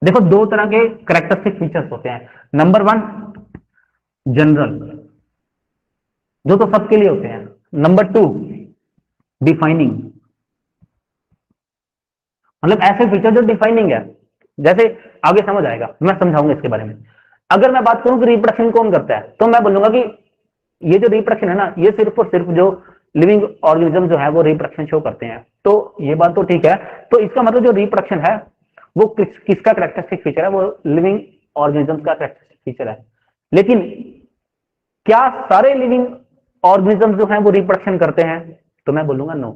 देखो दो तरह के करेक्टरिस्टिक फीचर्स होते हैं, नंबर 1 जनरल, जो तो सबके लिए होते हैं, नंबर 2 डिफाइनिंग, मतलब ऐसे फीचर जो डिफाइनिंग है, जैसे आगे समझ आएगा, मैं समझाऊंगा इसके बारे में। अगर मैं बात करूं कि रिप्रोडक्शन कौन करता है, तो मैं बोलूंगा कि ये जो रिप्रोडक्शन है ना, ये सिर्फ और सिर्फ जो लिविंग ऑर्गेनिज्म जो है वो रिप्रोडक्शन शो करते हैं, तो ये बात तो ठीक है। तो इसका मतलब जो रिप्रोडक्शन है वो किसका करेक्टरिस्टिक फीचर है, वो लिविंग ऑर्गेनिज्म का करेक्टरिस्टिक फीचर है। लेकिन क्या सारे लिविंग ऑर्गेनिज्म जो हैं वो रिप्रोडक्शन करते हैं, तो मैं बोलूंगा नो,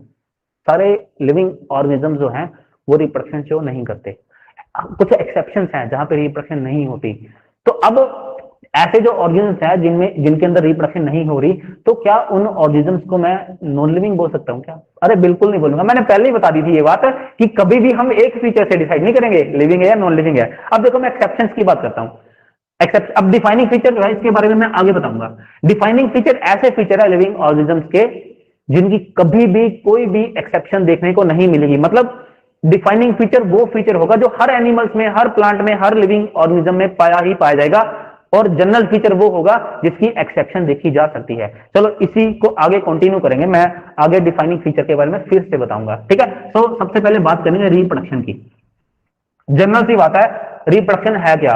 सारे लिविंग ऑर्गेनिज्म जो हैं वो रिप्रोडक्शन शो नहीं करते, कुछ एक्सेप्शंस हैं जहां पे रिप्रोडक्शन नहीं होती। तो अब ऐसे जो ऑर्गेनिज्म्स हैं जिनके अंदर रिप्रोडक्शन नहीं हो रही, तो क्या उन ऑर्गेनिज्म्स को मैं नॉन लिविंग बोल सकता हूं क्या, अरे बिल्कुल नहीं बोलूंगा। मैंने पहले ही बता दी थी ये बात कि कभी भी हम एक फीचर से डिसाइड नहीं करेंगे लिविंग है या नॉन लिविंग है। अब देखो मैं एक्सेप्शंस की बात करता हूं, एक्सेप्ट, अब डिफाइनिंग फीचर जो है इसके बारे में मैं आगे बताऊंगा। डिफाइनिंग फीचर ऐसे फीचर है लिविंग ऑर्गेनिज्म्स के जिनकी कभी भी कोई भी एक्सेप्शन देखने को नहीं मिलेगी। मतलब डिफाइनिंग फीचर वो फीचर होगा जो हर एनिमल्स में, हर प्लांट में, हर लिविंग ऑर्गेनिज्म में पाया जाएगा, और जनरल फीचर वो होगा जिसकी एक्सेप्शन देखी जा सकती है। चलो इसी को आगे कंटिन्यू करेंगे, मैं आगे डिफाइनिंग फीचर के बारे में फिर से बताऊंगा, ठीक है। तो सबसे पहले बात करेंगे रिप्रोडक्शन की। जनरल सी बात है, रिप्रोडक्शन है क्या?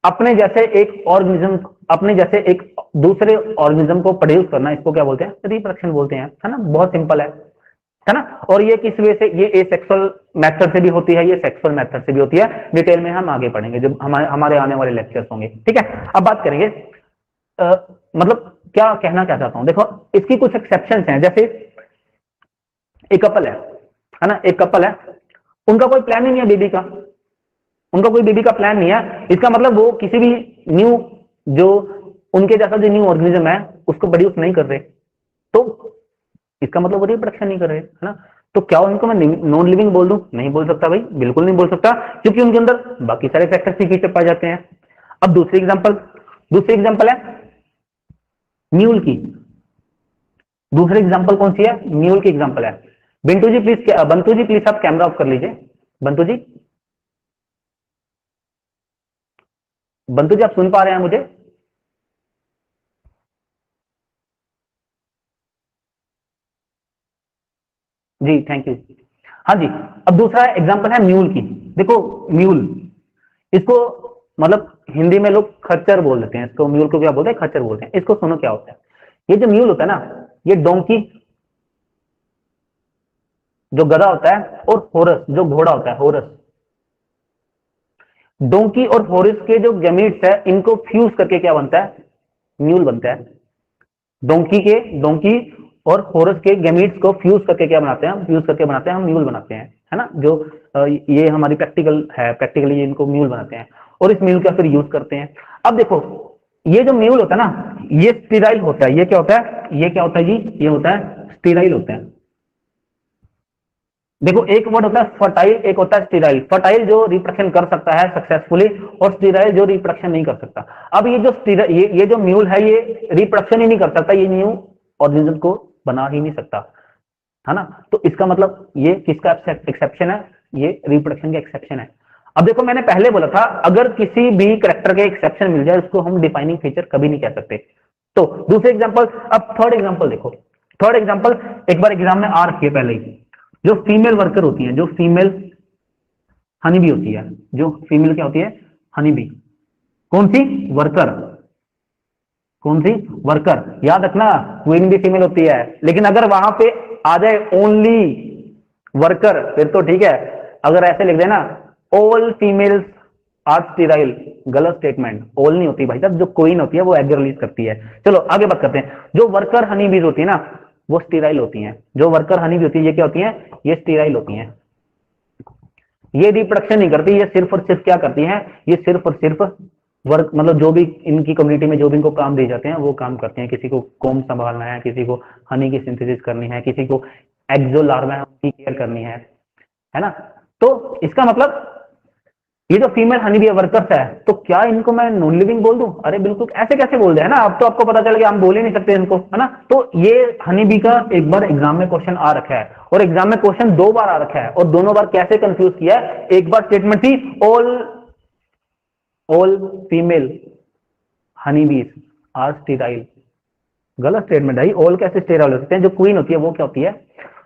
अपने जैसे एक ऑर्गेनिज्म, अपने जैसे एक दूसरे ऑर्गेनिज्म को प्रोड्यूस करना, इसको क्या बोलते हैं? रिप्रोडक्शन बोलते हैं, है ना? बहुत सिंपल है ना? और ये किस वे से, ये एसेक्सुअल मेथड से भी होती है, ये सेक्सुअल मेथड से भी होती है। डिटेल में हम आगे पढ़ेंगे जब हमारे आने वाले लेक्चर्स होंगे, ठीक है? अब बात करेंगे मतलब क्या चाहता हूं, देखो इसकी कुछ एक्सेप्शंस हैं। जैसे एक कपल है ना? एक कपल है, उनका कोई प्लान ही नहीं है बेबी का, उनका कोई बेबी का प्लान नहीं है। इसका मतलब वो किसी भी न्यू, जो उनके जैसा जो न्यू ऑर्गेनिज्म है उसको प्रोड्यूस नहीं कर रहे, तो इसका मतलब वो रिप्रोडक्शन नहीं कर रहे, है ना? तो क्या उनको मैं नॉन लिविंग बोल दूं? नहीं बोल सकता भाई, बिल्कुल नहीं बोल सकता, क्योंकि उनके अंदर बाकी सारे फैक्टर्स ही फीचर पाए जाते हैं। अब दूसरी एग्जांपल है म्यूल की। दूसरी एग्जांपल कौन सी है? म्यूल की एग्जांपल है। बंटू जी प्लीज आप कैमरा ऑफ कर लीजिए। बंटू जी, बंटू जी आप सुन पा रहे हैं मुझे? जी थैंक यू। हाँ जी, अब दूसरा एग्जांपल है म्यूल की। देखो म्यूल, इसको मतलब हिंदी में लोग खच्चर बोल देते हैं इसको, म्यूल को क्या बोलते हैं? खच्चर बोलते हैं। इसको सुनो क्या होता है। ये जो म्यूल होता है ना, ये डोंकी जो गधा होता है, और होरस जो घोड़ा होता है, होरस, डोंकी और होरस के जो गैमीट्स है, इनको फ्यूज करके क्या बनता है? म्यूल बनता है। डोंकी और होरस के गैमीट्स को फ्यूज करके क्या बनाते हैं? हम फ्यूज करके बनाते हैं, हम म्यूल बनाते हैं, है ना? जो ये हमारी प्रैक्टिकल है, प्रैक्टिकली इनको म्यूल बनाते हैं, और इस म्यूल का फिर यूज करते हैं। अब देखो, ये जो म्यूल होता है ना, ये स्टीराइल होता है। ये क्या होता है? ये क्या होता है जी? ये होता है स्टीराइल होता है। देखो एक वर्ड होता है फर्टाइल, एक होता है स्टीराइल। फर्टाइल जो रिप्रोडक्शन कर सकता है सक्सेसफुली, और स्टीराइल जो रिप्रोडक्शन नहीं कर सकता। अब ये जो ये जो म्यूल है, ये रिप्रोडक्शन ही नहीं कर सकता, ये न्यू ऑर्गेनिज्म को बना ही नहीं सकता, है ना? तो इसका मतलब ये किसका एक्सेप्शन है? ये रिप्रोडक्शन का एक्सेप्शन है। अब देखो मैंने पहले बोला था, अगर किसी भी करेक्टर के एक्सेप्शन मिल जाए उसको हम डिफाइनिंग फीचर कभी नहीं कह सकते। तो दूसरे एग्जांपल, अब थर्ड एग्जांपल देखो। थर्ड एग्जांपल एक बार एग्जाम में आ रखी है पहले ही। जो फीमेल वर्कर होती है, जो फीमेल हनी बी होती है, जो फीमेल क्या होती है? Honey bee. कौन सी? वर्कर। कौन सी? वर्कर। याद रखना, क्वीन भी फीमेल होती है, लेकिन अगर वहां पे आ जाए ओनली वर्कर फिर तो ठीक है। अगर ऐसे लिख देना ऑल फीमेल्स आर स्टीराइल, गलत स्टेटमेंट। ऑल नहीं होती भाई साहब, जो क्वीन होती है वो एग रिलीज करती है। चलो आगे बात करते हैं। जो वर्कर हनी बीज होती है ना, वो स्टीराइल होती हैं। जो वर्कर हनी बी होती है, ये क्या होती है? ये स्टीराइल होती हैं। ये रिप्रोडक्शन नहीं करती, ये सिर्फ और सिर्फ क्या करती हैं? ये सिर्फ और सिर्फ वर्क, मतलब जो भी इनकी कम्युनिटी में जो भी इनको काम दिए जाते हैं वो काम करते हैं। किसी को कोम संभालना है, किसी को हनी की सिंथेसिस करनी है, किसी को एक्सो लार्वा है उनकी केयर करनी है ना? तो इसका मतलब ये जो फीमेल हनी बी वर्कर्स है, तो क्या इनको मैं नॉन लिविंग बोल दूं? अरे बिल्कुल, ऐसे कैसे बोल दे, है ना? अब तो आपको पता चल गया हम बोल ही नहीं सकते इनको, है ना? तो ये हनी बी का एक बार एग्जाम में क्वेश्चन आ रखा है, और एग्जाम में क्वेश्चन दो बार आ रखा है, और दोनों बार कैसे कंफ्यूज किया है? एक बार स्टेटमेंट थी all all female Honey bees are sterile, गलत स्टेटमेंट है। ऑल कैसे स्टेराइल हो सकते हैं? जो क्वीन होती है वो क्या होती है?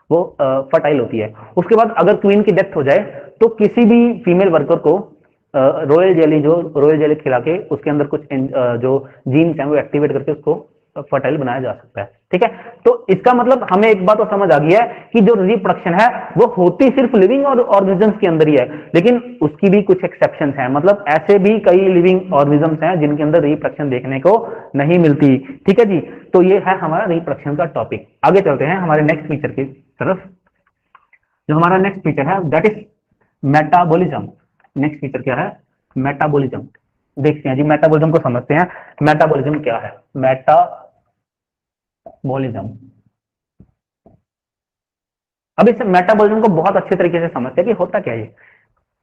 वो फर्टाइल होती है। उसके बाद अगर क्वीन की डेथ हो जाए, तो किसी भी फीमेल वर्कर को रॉयल जेली खिला के उसके अंदर कुछ जो जीन्स हैं वो एक्टिवेट करके उसको फर्टाइल बनाया जा सकता है, ठीक है? तो इसका मतलब हमें एक बात तो समझ आ गई है कि जो रिप्रोडक्शन है वो होती सिर्फ लिविंग और ऑर्गेनिजम्स के अंदर ही है, लेकिन उसकी भी कुछ एक्सेप्शंस हैं। मतलब ऐसे भी कई लिविंग ऑर्गेनिजम्स हैं जिनके अंदर रिप्रोडक्शन देखने को नहीं मिलती, ठीक है जी? तो ये है हमारा रिप्रोडक्शन का टॉपिक। आगे चलते हैं हमारे नेक्स्ट फीचर की तरफ। जो हमारा नेक्स्ट फीचर है that is metabolism. Next feature क्या है? मेटाबॉलिज्म। देखते हैं जी, मेटाबॉलिज्म को समझते हैं। मेटाबॉलिज्म क्या है? मेटाबॉलिज्म, अब इस मेटाबॉलिज्म को बहुत अच्छे तरीके से समझते हैं कि होता क्या है।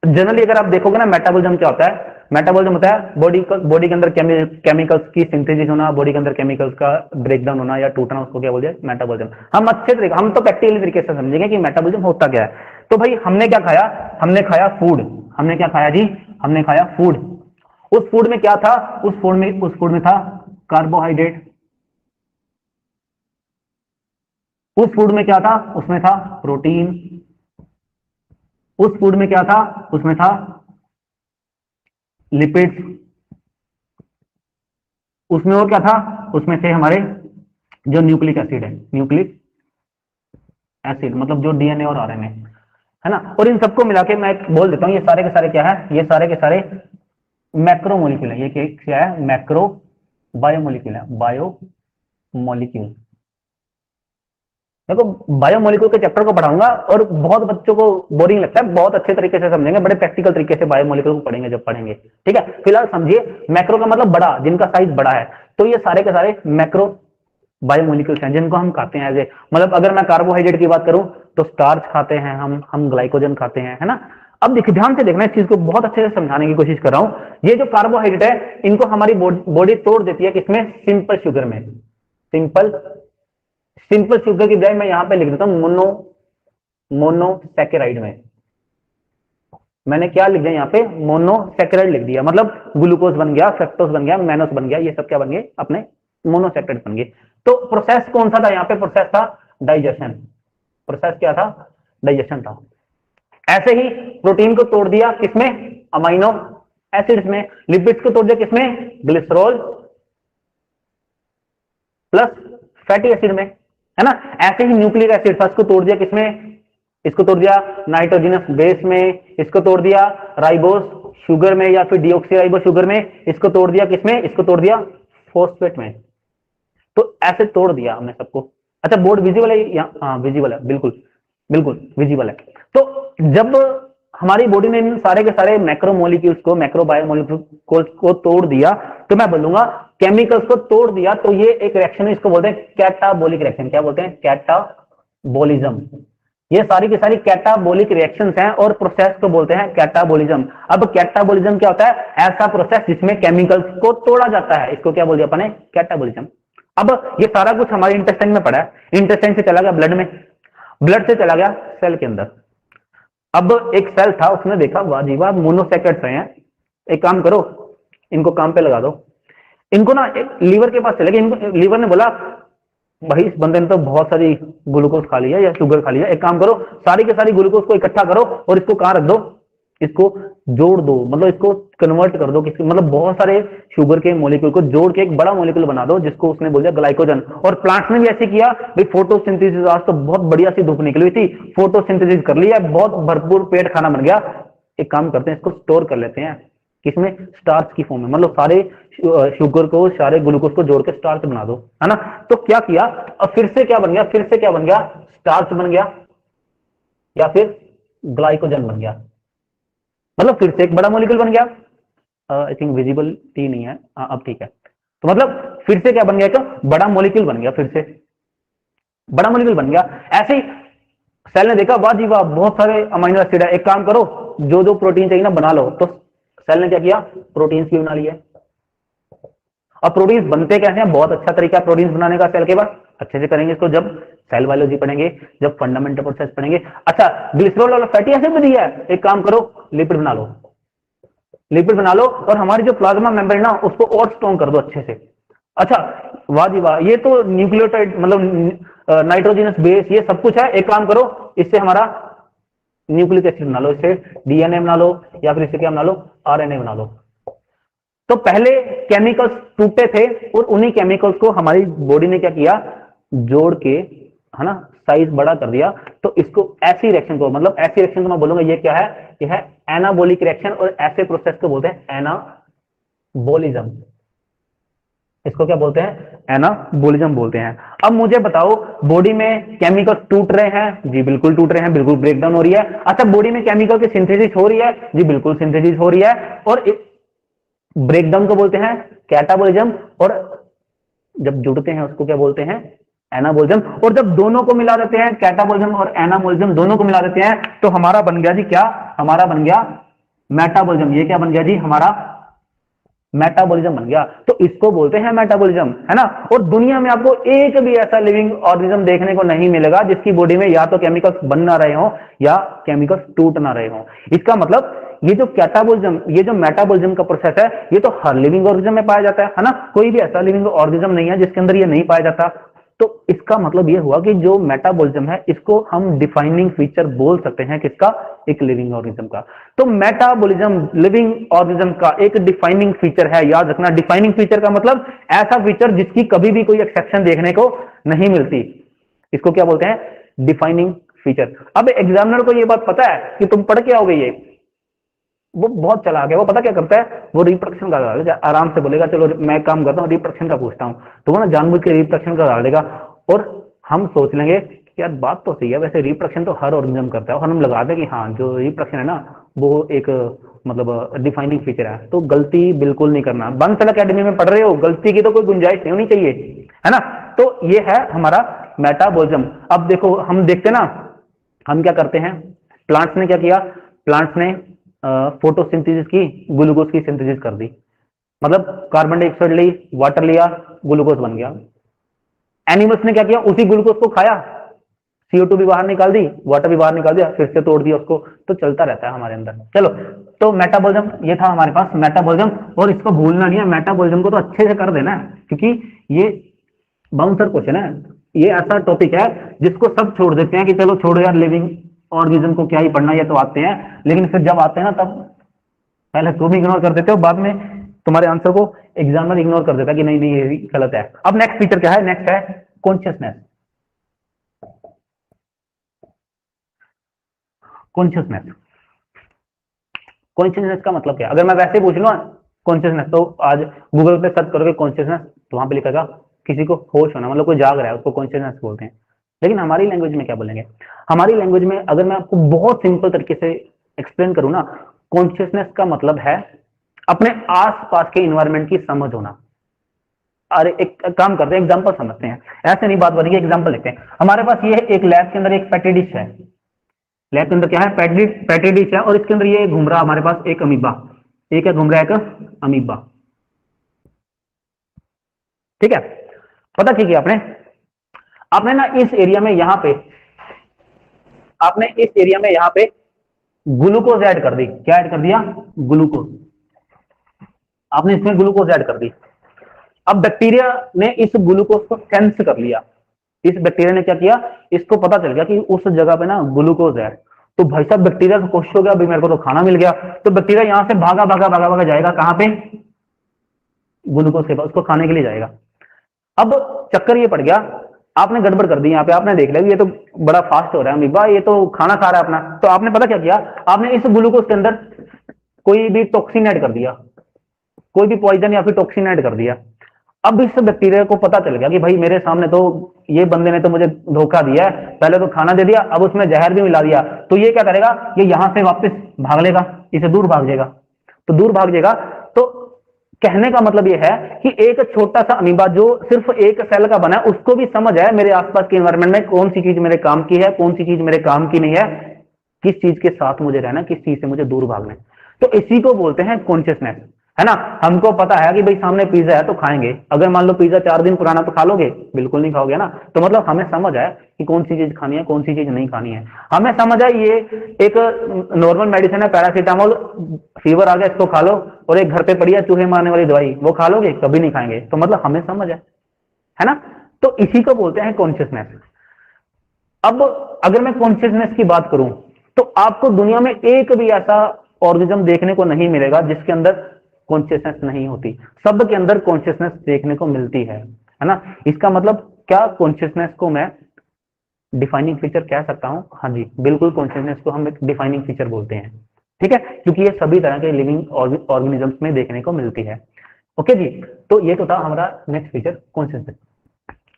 जनरली अगर आप देखोगे ना, मेटाबॉलिज्म क्या होता है? मेटाबॉलिज्म होता है बॉडी के अंदर केमिकल्स की सिंथेसिस होना, बॉडी के अंदर केमिकल्स का ब्रेकडाउन होना या टूटना, उसको क्या बोलते हैं? मेटाबॉलिज्म। हम अच्छे तरीके, हम तो प्रैक्टिकली तरीके से समझेंगे कि मेटाबॉलिज्म होता क्या है। तो भाई हमने क्या खाया? हमने खाया फूड। हमने क्या खाया जी? हमने खाया फूड। उस फूड में क्या था? उस फूड में था कार्बोहाइड्रेट। उस फूड में क्या था? उसमें था प्रोटीन। उस फूड में क्या था? उसमें था लिपिड्स, उसमें और क्या था, उसमें थे हमारे जो न्यूक्लिक एसिड है, न्यूक्लिक एसिड मतलब जो डीएनए और आरएनए है ना। और इन सबको मिला के मैं बोल देता हूं ये सारे के सारे क्या है, ये सारे के सारे मैक्रो मोलिक्यूल है। ये क्या है, मैक्रो बायोमोलिक्यूल है, बायोमोलिक्यूल। देखो बायोमोलिक्यूल के चैप्टर को पढ़ाऊंगा और बहुत बच्चों को बोरिंग लगता है, बहुत अच्छे तरीके से समझेंगे, बड़े प्रैक्टिकल तरीके से बायोमोलिक्यूल को पढ़ेंगे जब पढ़ेंगे, ठीक है। फिलहाल समझिए मैक्रो का मतलब बड़ा, जिनका साइज बड़ा है। तो ये सारे के सारे मैक्रो बायोमोलिक्यूल्स हैं जिनको हम खाते हैं एज, मतलब अगर मैं कार्बोहाइड्रेट की बात करूं तो स्टार्च खाते हैं हम ग्लाइकोजन खाते हैं, है ना। अब देखिए ध्यान से देखना, इस चीज को बहुत अच्छे से समझाने की कोशिश कर रहा हूं। ये जो कार्बोहाइड्रेट है इनको हमारी बॉडी तोड़ देती है, किसमें, सिंपल शुगर में। सिंपल शुगर की बजाय मैं यहां पे लिख देता हूं मोनोसैकेराइड में। मैंने क्या लिख दिया यहाँ पे, मोनोसैकेराइड लिख दिया, मतलब ग्लूकोज बन गया, फ्रक्टोज बन गया, मैनोस बन गया, ये सब क्या बन गए, अपने मोनोसैकेराइड बन गए। तो प्रोसेस कौन सा था यहाँ पे, प्रोसेस था डाइजेशन। प्रोसेस क्या था, डाइजेशन था। ऐसे ही प्रोटीन को तोड़ दिया किसमें, अमाइनो एसिड्स में। लिपिड्स को तोड़ दिया किसमें, ग्लिसरॉल प्लस फैटी एसिड में, है ना। ऐसे ही न्यूक्लिक एसिड था, इसको तोड़ दिया किसमें, इसको तोड़ दिया नाइट्रोजनस बेस में, इसको तोड़ दिया राइबोस शुगर में या फिर डीऑक्सीराइबोस शुगर में, इसको तोड़ दिया किसमें, इसको तोड़ दिया फॉस्फेट में। तो ऐसे तोड़ दिया हमने सबको। अच्छा बोर्ड विजिबल है, हाँ विजिबल है, बिल्कुल बिल्कुल विजिबल है। तो जब हमारी बॉडी ने इन सारे के सारे मैक्रोमोलिक्यूल्स को, मैक्रो बायोमोलिक्यूल्स को तोड़ दिया, तो मैं बोलूंगा केमिकल्स को तोड़ दिया, तो ये एक रिएक्शन है, इसको बोलते हैं कैटाबोलिक रिएक्शन। क्या बोलते हैं, कैटाबोलिज्म। ये सारी की सारी कैटाबोलिक रिएक्शंस हैं और प्रोसेस को बोलते हैं कैटाबोलिज्म। अब कैटाबोलिज्म क्या होता है, ऐसा प्रोसेस जिसमें केमिकल्स को तोड़ा जाता है, इसको क्या बोल दिया अपने, कैटाबोलिज्म। अब ये सारा कुछ हमारे इंटेस्टाइन में पड़ा है, इंटेस्टाइन से चला गया ब्लड में, ब्लड से चला गया सेल के अंदर। अब एक सेल था, उसने देखा वाह जी वाह मोनोसैकेराइड्स हैं, एक काम करो इनको काम पे लगा दो। इनको ना एक लीवर के पास चले गए, इनको लीवर ने बोला भाई इस बंदे ने तो बहुत सारी ग्लूकोज खा लिया या शुगर खा लिया, एक काम करो सारी के सारी ग्लूकोज को इकट्ठा करो और इसको कहां रख दो, इसको जोड़ दो, मतलब इसको कन्वर्ट कर दो किसी, मतलब बहुत सारे शुगर के मॉलिक्यूल को जोड़ के एक बड़ा मॉलिक्यूल बना दो, जिसको उसने बोल दिया ग्लाइकोजन। और प्लांट्स ने भी ऐसे किया भाई, फोटोसिंथेसिस, आज तो बहुत बढ़िया सी धूप निकली हुई थी, फोटोसिंथेसिस कर लिया, बहुत भरपूर पेट खाना बन गया। एक काम करते हैं इसको स्टोर कर लेते हैं किसमें, स्टार्च की फॉर्म में, मतलब सारे शुगर को, सारे ग्लूकोज को जोड़ के स्टार्च बना दो, है ना। तो क्या किया, अब फिर से क्या बन गया, फिर से क्या बन गया, स्टार्च बन गया या फिर ग्लाइकोजन बन गया, मतलब फिर से एक बड़ा मॉलिक्यूल बन गया। आई थिंक विजिबिलिटी नहीं है, अब ठीक है। तो मतलब फिर से क्या बन गया, एक बड़ा मॉलिक्यूल बन गया, फिर से बड़ा मॉलिक्यूल बन गया। ऐसे ही सेल ने देखा वाह जी वाह बहुत सारे अमीनो एसिड है, एक काम करो जो जो प्रोटीन चाहिए ना बना लो। तो सेल ने क्या किया, प्रोटीन्स भी बना लिए। अब प्रोटीन्स बनते कैसे हैं, बहुत अच्छा तरीका प्रोटीन्स बनाने का सेल के पास, अच्छे से करेंगे इसको जब सेल बायोलॉजी पढ़ेंगे, जब फंडामेंटल प्रोसेस पढ़ेंगे। अच्छा ग्लिसरॉल और फैटी एसिड भी दिया है, एक काम करो लिपिड बना लो, लिपिड बना लो और हमारी जो प्लाज्मा मेम्ब्रेन ना उसको और स्ट्रॉन्ग कर दो अच्छे से। अच्छा वाह जी वाह, ये तो न्यूक्लियोटाइड मतलब नाइट्रोजनस बेस ये सब कुछ है, एक काम करो इससे हमारा न्यूक्लिक एसिड बना लो, इससे डीएनए बना लो या फिर इससे क्या बना लो, आरएनए बना लो। तो पहले केमिकल्स टूटे थे और उन्हीं केमिकल्स को हमारी बॉडी ने क्या किया, जोड़ के, है ना, साइज बड़ा कर दिया। तो इसको ऐसी रिएक्शन को, मतलब ऐसी रिएक्शन को मैं बोलूंगा ये क्या है, ये है एनाबॉलिक रिएक्शन, और ऐसे प्रोसेस को बोलते हैं एनाबोलिज्म। इसको क्या बोलते हैं, एनाबोलिज्म बोलते हैं। अब मुझे बताओ बॉडी में केमिकल टूट रहे हैं, जी बिल्कुल टूट रहे हैं, बिल्कुल ब्रेकडाउन हो रही है। अच्छा बॉडी में केमिकल की सिंथेसिस हो रही है, जी बिल्कुल सिंथेसिस हो रही है। और ब्रेकडाउन को बोलते हैं कैटाबोलिज्म, और जब जुड़ते हैं उसको क्या बोलते हैं, एनाबोलिज्म। और जब दोनों को मिला देते हैं, कैटाबोलिज्म और एनाबोलिज्म दोनों को मिला देते हैं, तो हमारा बन गया जी क्या, हमारा बन गया मेटाबोलिज्म। ये क्या बन गया जी, हमारा मेटाबॉलिज्म बन गया। तो इसको बोलते हैं मेटाबॉलिज्म, है ना। और दुनिया में आपको एक भी ऐसा लिविंग ऑर्गेनिज्म देखने को नहीं मिलेगा जिसकी बॉडी में या तो केमिकल्स बन ना रहे हो या केमिकल्स टूट ना रहे हो। इसका मतलब ये जो कैटाबोलिज्म, ये जो मेटाबॉलिज्म का प्रोसेस है, ये तो हर लिविंग ऑर्गेनिज्म में पाया जाता है ना। कोई भी ऐसा लिविंग ऑर्गेनिज्म नहीं है जिसके अंदर ये नहीं पाया जाता। तो इसका मतलब ये हुआ कि जो मेटाबॉलिज्म है इसको हम डिफाइनिंग फीचर बोल सकते हैं किसका, एक लिविंग ऑर्गेनिज्म का। तो मेटाबॉलिज्म लिविंग ऑर्गेनिज्म का एक डिफाइनिंग फीचर है, याद रखना। डिफाइनिंग फीचर का मतलब ऐसा फीचर जिसकी कभी भी कोई एक्सेप्शन देखने को नहीं मिलती, इसको क्या बोलते हैं, डिफाइनिंग फीचर। अब एग्जामिनर को ये बात पता है कि तुम पढ़ के आओगे, ये वो बहुत चालाक है, वो पता क्या करता है, वो रिप्रोडक्शन का डाल देगा, आराम से बोलेगा चलो मैं काम करता हूँ रिप्रोडक्शन का पूछता हूँ, तो वो ना जानबूझ के रिप्रोडक्शन का डाल देगा। और हम सोच लेंगे कि यार बात तो सही है, वैसे रिप्रोडक्शन तो हर ऑर्गेनिज्म करता है, और हम लगा दें कि हाँ जो रिप्रोडक्शन है ना वो एक मतलब डिफाइनिंग फीचर है। तो गलती बिल्कुल नहीं करना, बंसल अकेडमी में पढ़ रहे हो, गलती की तो कोई गुंजाइश नहीं होनी चाहिए, है ना। तो ये है हमारा मेटाबॉलिज्म। अब देखो हम देखते ना, हम क्या करते हैं, प्लांट्स ने क्या किया, प्लांट्स ने फोटोसिंथेसिस की, ग्लूकोज की सिंथेसिस कर दी, मतलब कार्बन डाइऑक्साइड ली, वाटर लिया, ग्लूकोज बन गया। एनिमल्स ने क्या किया, उसी ग्लूकोज को खाया, CO2 भी बाहर निकाल दी, वाटर भी बाहर निकाल दिया, फिर से तोड़ दिया उसको, तो चलता रहता है हमारे अंदर। चलो, तो मेटाबॉलिज्म ये था हमारे पास मेटाबॉलिज्म, और इसको भूलना नहीं है, मेटाबॉलिज्म को तो अच्छे से कर देना है, क्योंकि ये बाउंसर क्वेश्चन है, ये ऐसा टॉपिक है जिसको सब छोड़ देते हैं कि चलो छोड़ो यार लिविंग ऑर्गेनिज्म को क्या ही पढ़ना, ये तो आते हैं, लेकिन फिर जब आते हैं ना तब पहले तुम इग्नोर कर देते हो, बाद में तुम्हारे आंसर को एग्जामिनर इग्नोर कर देता है कि नहीं नहीं ये गलत है। अब नेक्स्ट फीचर क्या है, नेक्स्ट है कॉन्शियसनेस। कॉन्शियसनेस, कॉन्शियसनेस का मतलब क्या, अगर मैं वैसे पूछ लूँ कॉन्शियसनेस, तो आज गूगल पे सर्च करोगे कॉन्शियसनेस, तो वहां पे लिखेगा किसी को होश होना, मतलब कोई जाग रहा है, उसको कॉन्शियसनेस बोलते हैं। लेकिन हमारी लैंग्वेज में क्या बोलेंगे, हमारी लैंग्वेज में अगर मैं आपको बहुत सिंपल तरीके से एक्सप्लेन करूँ ना, कॉन्शियसनेस का मतलब है अपने आसपास के इन्वायरमेंट की समझ होना। अरे एक काम करते हैं, एग्जांपल समझते हैं, ऐसे नहीं बात बनेगी, एग्जांपल लेते हैं। हमारे पास ये एक लैब के अंदर एक पेटी डिश है, लैब के अंदर क्या है, पेटी डिश है, और इसके अंदर ये घूम रहा हमारे पास एक अमीबा, एक क्या घूम रहा है, एक अमीबा, ठीक है। पता क्या किया आपने, आपने ना इस एरिया में यहां पे, आपने इस एरिया में यहां पे ग्लूकोज ऐड कर दी, क्या ऐड कर दिया, ग्लूकोज, आपने इसमें ग्लूकोज ऐड कर दी। अब बैक्टीरिया ने इस ग्लूकोज को सेंस कर लिया, इस बैक्टीरिया ने क्या किया, इसको पता चल गया कि उस जगह पे ना ग्लूकोज है, तो भाई साहब बैक्टीरिया को खुश हो गया, भाई मेरे को तो खाना मिल गया, तो बैक्टीरिया यहां से भागा भागा भागा भागा जाएगा कहां पे, ग्लूकोज के पास, उसको खाने के लिए जाएगा। अब चक्कर ये पड़ गया, आपने गड़बड़ कर दी यहाँ पे, आपने देख लिया ये तो बड़ा फास्ट हो रहा है अमीबा, ये तो खाना खा रहा है अपना, तो आपने पता क्या किया, आपने इस ग्लूकोज के अंदर कोई भी टॉक्सिन ऐड कर दिया, कोई भी पॉइजन या फिर टॉक्सिन ऐड कर दिया। अब इस बैक्टीरिया को पता चल गया कि भाई मेरे सामने तो ये बंदे ने तो मुझे धोखा दिया है, पहले तो खाना दे दिया, अब उसमें जहर भी मिला दिया, तो ये क्या करेगा, ये यहां से वापस भाग लेगा, इसे दूर भाग जाएगा, तो दूर भाग जाएगा। तो कहने का मतलब ये है कि एक छोटा सा अमीबा जो सिर्फ एक सेल का बना है, उसको भी समझ है मेरे आसपास के एनवायरनमेंट में कौन सी चीज मेरे काम की है, कौन सी चीज मेरे काम की नहीं है, किस चीज के साथ मुझे रहना, किस चीज से मुझे दूर भागना है। तो इसी को बोलते हैं कॉन्शियसनेस, है ना। हमको पता है कि भाई सामने पिज्जा है तो खाएंगे, अगर मान लो पिज्जा 4 दिन पुराना तो खा लोगे, बिल्कुल नहीं खाओगे ना। तो मतलब हमें समझ है कि कौन सी चीज खानी है, कौन सी चीज नहीं खानी है, हमें समझ है ये एक नॉर्मल मेडिसिन है पैरासीटामोल, फीवर आ गया इसको खा लो, और एक घर पे पड़ी है चूहे मारने वाली दवाई, वो खा लोगे, कभी नहीं खाएंगे। तो मतलब हमें समझ है ना। तो इसी को बोलते हैं कॉन्शियसनेस। अब अगर मैं कॉन्शियसनेस की बात करूं, तो आपको दुनिया में एक भी ऐसा ऑर्गेनिज्म देखने को नहीं मिलेगा जिसके अंदर कॉन्शियसनेस नहीं होती, सब के अंदर कॉन्शियसनेस देखने को मिलती है ना। इसका मतलब क्या, कॉन्शियसनेस को मैं डिफाइनिंग फीचर कह सकता हूं, हाँ जी बिल्कुल, कॉन्शियसनेस को हम एक डिफाइनिंग फीचर बोलते हैं, ठीक है, क्योंकि ये सभी तरह के लिविंग ऑर्गेनिजम्स में देखने को मिलती है। ओके जी, तो ये तो था हमारा नेक्स्ट फीचर कॉन्शियसनेस।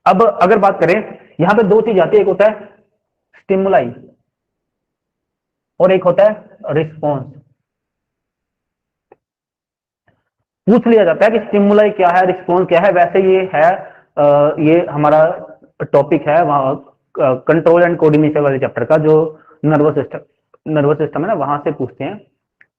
अब अगर बात करें, यहां पे दो चीज आती है, एक होता है स्टिमुलाई और एक होता है रिस्पॉन्स। पूछ लिया जाता है कि स्टिमुलाई क्या है, रिस्पॉन्स क्या है, वैसे ये है ये हमारा टॉपिक है वहां कंट्रोल एंड कोऑर्डिनेशन वाले चैप्टर का, जो नर्वस सिस्टम है ना, वहां से पूछते हैं।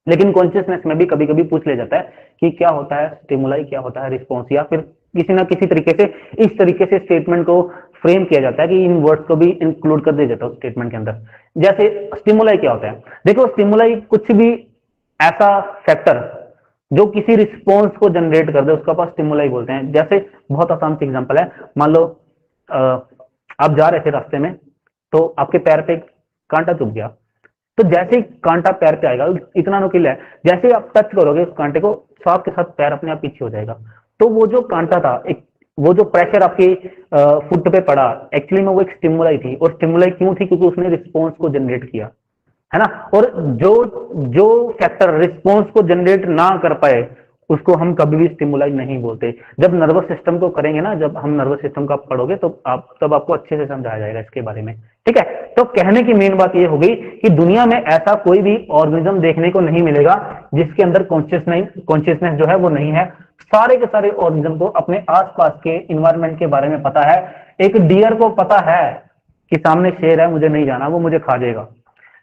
लेकिन कॉन्शियसनेस में भी कभी कभी पूछ लिया जाता है कि क्या होता है स्टिमुलाई, क्या होता है रिस्पॉन्स, या फिर किसी ना किसी तरीके से इस तरीके से स्टेटमेंट को फ्रेम किया जाता है कि इन वर्ड्स को भी इंक्लूड कर दिया जाता है स्टेटमेंट के अंदर। जैसे स्टिमुलाई क्या होता है, देखो स्टिमुलाई कुछ भी ऐसा फैक्टर जो किसी रिस्पॉन्स को जनरेट कर दे, उसका पास स्टिमुलाई बोलते हैं। जैसे बहुत आसान सी एग्जांपल है, मान लो आप जा रहे थे रास्ते में, तो आपके पैर पे कांटा चुभ गया, तो जैसे ही कांटा पैर पे आएगा, इतना नुकीला है, जैसे ही आप टच करोगे उस कांटे को, साथ के साथ पैर अपने आप पीछे हो जाएगा। तो वो जो कांटा था, एक वो जो प्रेशर आपके फुट पे पड़ा, एक्चुअली में वो एक स्टिमुलाई थी, और स्टिमुलाई क्यों थी? क्योंकि उसने रिस्पॉन्स को जनरेट किया, है ना। और जो जो फैक्टर रिस्पॉन्स को जनरेट ना कर पाए, उसको हम कभी भी स्टिमुलाई नहीं बोलते। जब नर्वस सिस्टम को करेंगे ना, जब हम नर्वस सिस्टम का पढ़ोगे, तो तब आपको अच्छे से समझाया जाएगा इसके बारे में, ठीक है। तो कहने की मेन बात ये हो गई कि दुनिया में ऐसा कोई भी ऑर्गेनिज्म देखने को नहीं मिलेगा जिसके अंदर कॉन्शियसनेस जो है वो नहीं है। सारे के सारे ऑर्गेनिज्म को अपने आसपास के इन्वायरमेंट के बारे में पता है। एक डियर को पता है कि सामने शेर है, मुझे नहीं जाना, वो मुझे खा जाएगा,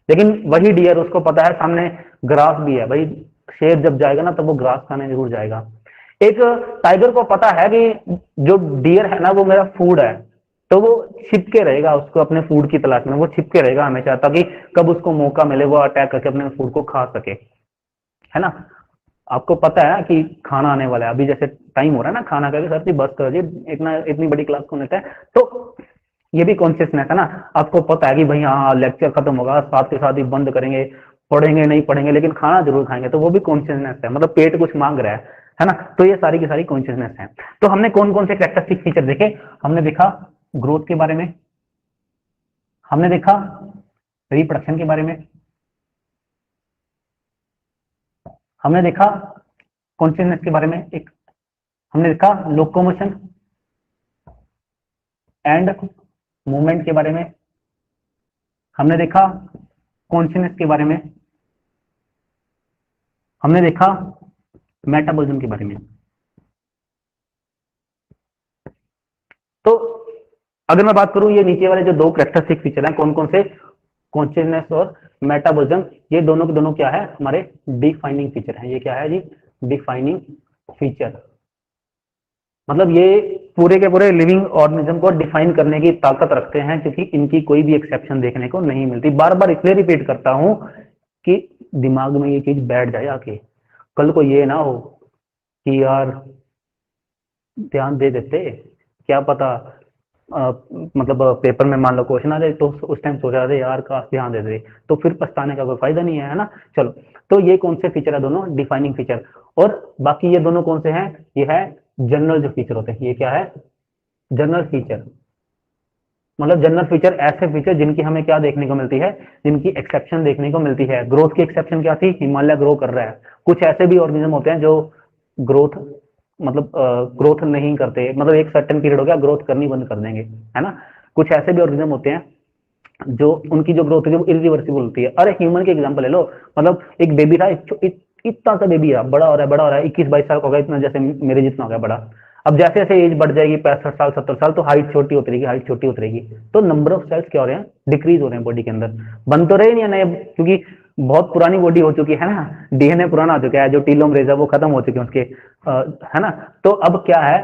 लेकिन वही डियर, उसको पता है सामने ग्रास भी है, भाई शेर जब जाएगा ना, तब वो ग्रास खाने जरूर जाएगा। एक टाइगर को पता है कि जो डियर है ना, वो मेरा फूड है, तो वो छिपके रहेगा, उसको अपने फूड की तलाश में वो छिपके रहेगा हमेशा, ताकि कब उसको मौका मिले वो अटैक करके अपने फूड को खा सके, है ना। आपको पता है कि खाना आने वाला है, अभी जैसे टाइम हो रहा है ना खाना का, सर जी बस कर जी, इतना इतनी बड़ी क्लास कौन लेता है, तो ये भी कॉन्शियसनेस है ना। आपको पता है कि भाई हाँ लेक्चर खत्म होगा, साथ के साथ ही बंद करेंगे, पढ़ेंगे नहीं पढ़ेंगे, लेकिन खाना जरूर खाएंगे, तो वो भी कॉन्शियसनेस है, मतलब पेट कुछ मांग रहा है ना। तो ये सारी की सारी कॉन्शियसनेस है। तो हमने कौन कौन से कैरेक्टरिस्टिक फीचर देखे? हमने देखा ग्रोथ के बारे में, हमने देखा रिप्रोडक्शन के बारे में, हमने देखा कॉन्शियसनेस के बारे में, एक हमने देखा लोकोमोशन एंड मूवमेंट के बारे में, हमने देखा कॉन्शियसनेस के बारे में, हमने देखा मेटाबॉलिज्म के बारे में। तो अगर मैं बात करूं, ये नीचे वाले जो दो कैरेक्टरिस्टिक फीचर हैं कौन कौन से, कॉन्शियसनेस और मेटाबॉलिज्म, ये दोनों के दोनों क्या है? हमारे डिफाइनिंग फीचर हैं। ये क्या है जी? Defining feature. मतलब ये पूरे के पूरे लिविंग ऑर्गेनिज्म को डिफाइन करने की ताकत रखते हैं, क्योंकि इनकी कोई भी एक्सेप्शन देखने को नहीं मिलती। बार बार इसलिए रिपीट करता हूं कि दिमाग में ये चीज बैठ जाए आके, कल को ये ना हो कि यार ध्यान दे देते, क्या पता मतलब पेपर में मान लो क्वेश्चन आ जाए, तो उस टाइम सोचा रहे यार काश ध्यान दे दे, तो फिर पछताने का कोई फायदा नहीं है ना। चलो, तो ये कौन से फीचर है? दोनों डिफाइनिंग फीचर। और बाकी ये दोनों कौन से हैं? ये है जनरल जो फीचर होते हैं। ये क्या है? General feature. मतलब जनरल फीचर ऐसे फीचर जिनकी हमें क्या देखने को मिलती है? जिनकी एक्सेप्शन देखने को मिलती है। ग्रोथ की एक्सेप्शन क्या थी? हिमालय ग्रो कर रहा है। कुछ ऐसे भी ऑर्गेनिज्म होते हैं जो ग्रोथ मतलब ग्रोथ नहीं करते, मतलब एक सर्टेन पीरियड हो गया ग्रोथ करनी बंद कर देंगे, है ना। कुछ ऐसे भी ऑर्गेनिज्म होते हैं जो उनकी जो ग्रोथ है वो इरिवर्सिबल होती है। अरे ह्यूमन की एग्जांपल ले लो, मतलब एक बेबी था, इतना सा बेबी है, बड़ा हो रहा है, बड़ा हो रहा है, 21-22 साल का हो गया, इतना जैसे मेरे जितना हो गया बड़ा। अब जैसे जैसे एज बढ़ जाएगी, 65 साल 70 साल, तो हाइट छोटी होती रहेगी, हाइट छोटी होती रहेगी, तो नंबर ऑफ सेल्स क्या हो रहे हैं? डिक्रीज हो रहे हैं बॉडी के अंदर। बन तो रहे नहीं है नए, क्योंकि बहुत पुरानी बॉडी हो चुकी है ना, डीएनए पुराना हो चुका है, जो टीलोमरेज है वो खत्म हो चुके हैं उसके, है ना। तो अब क्या है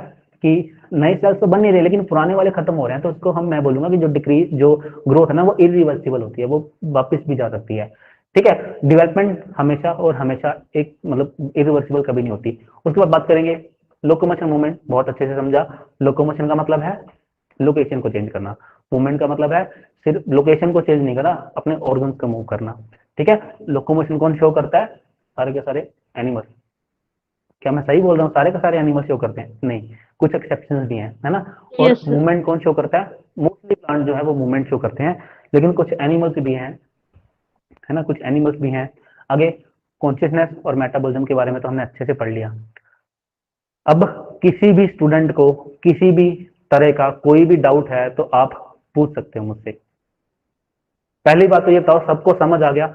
कि नए सेल्स तो बन नहीं रहे, लेकिन पुराने वाले खत्म हो रहे हैं, तो उसको हम मैं बोलूंगा कि जो डिक्रीज जो ग्रोथ है ना, वो इरिवर्सिबल होती है, वो वापस भी जा सकती है, ठीक है। डेवलपमेंट हमेशा और हमेशा एक मतलब इरिवर्सिबल कभी नहीं होती। उसके बाद बात करेंगे लोकोमोशन मूवमेंट, बहुत अच्छे से समझा। लोकोमोशन का मतलब है लोकेशन को चेंज करना, मूवमेंट का मतलब है सिर्फ लोकेशन को चेंज नहीं करना, अपने ऑर्गन्स को मूव करना, ठीक है। लोकोमोशन कौन शो करता है? सारे के सारे एनिमल्स। क्या मैं सही बोल रहा हूँ? सारे के सारे एनिमल शो करते हैं? नहीं, कुछ एक्सेप्शंस भी हैं, है ना। और यस सर। मूवमेंट कौन शो करता है? मोस्टली प्लांट जो है वो मूवमेंट शो करते हैं, लेकिन कुछ एनिमल्स भी हैं, है ना, कुछ एनिमल्स भी हैं। आगे कॉन्शियसनेस और मेटाबॉलिज्म के बारे में तो हमने अच्छे से पढ़ लिया। अब किसी भी स्टूडेंट को किसी भी तरह का कोई भी डाउट है तो आप पूछ सकते हो मुझसे। पहली बात तो ये बताओ, सबको समझ आ गया?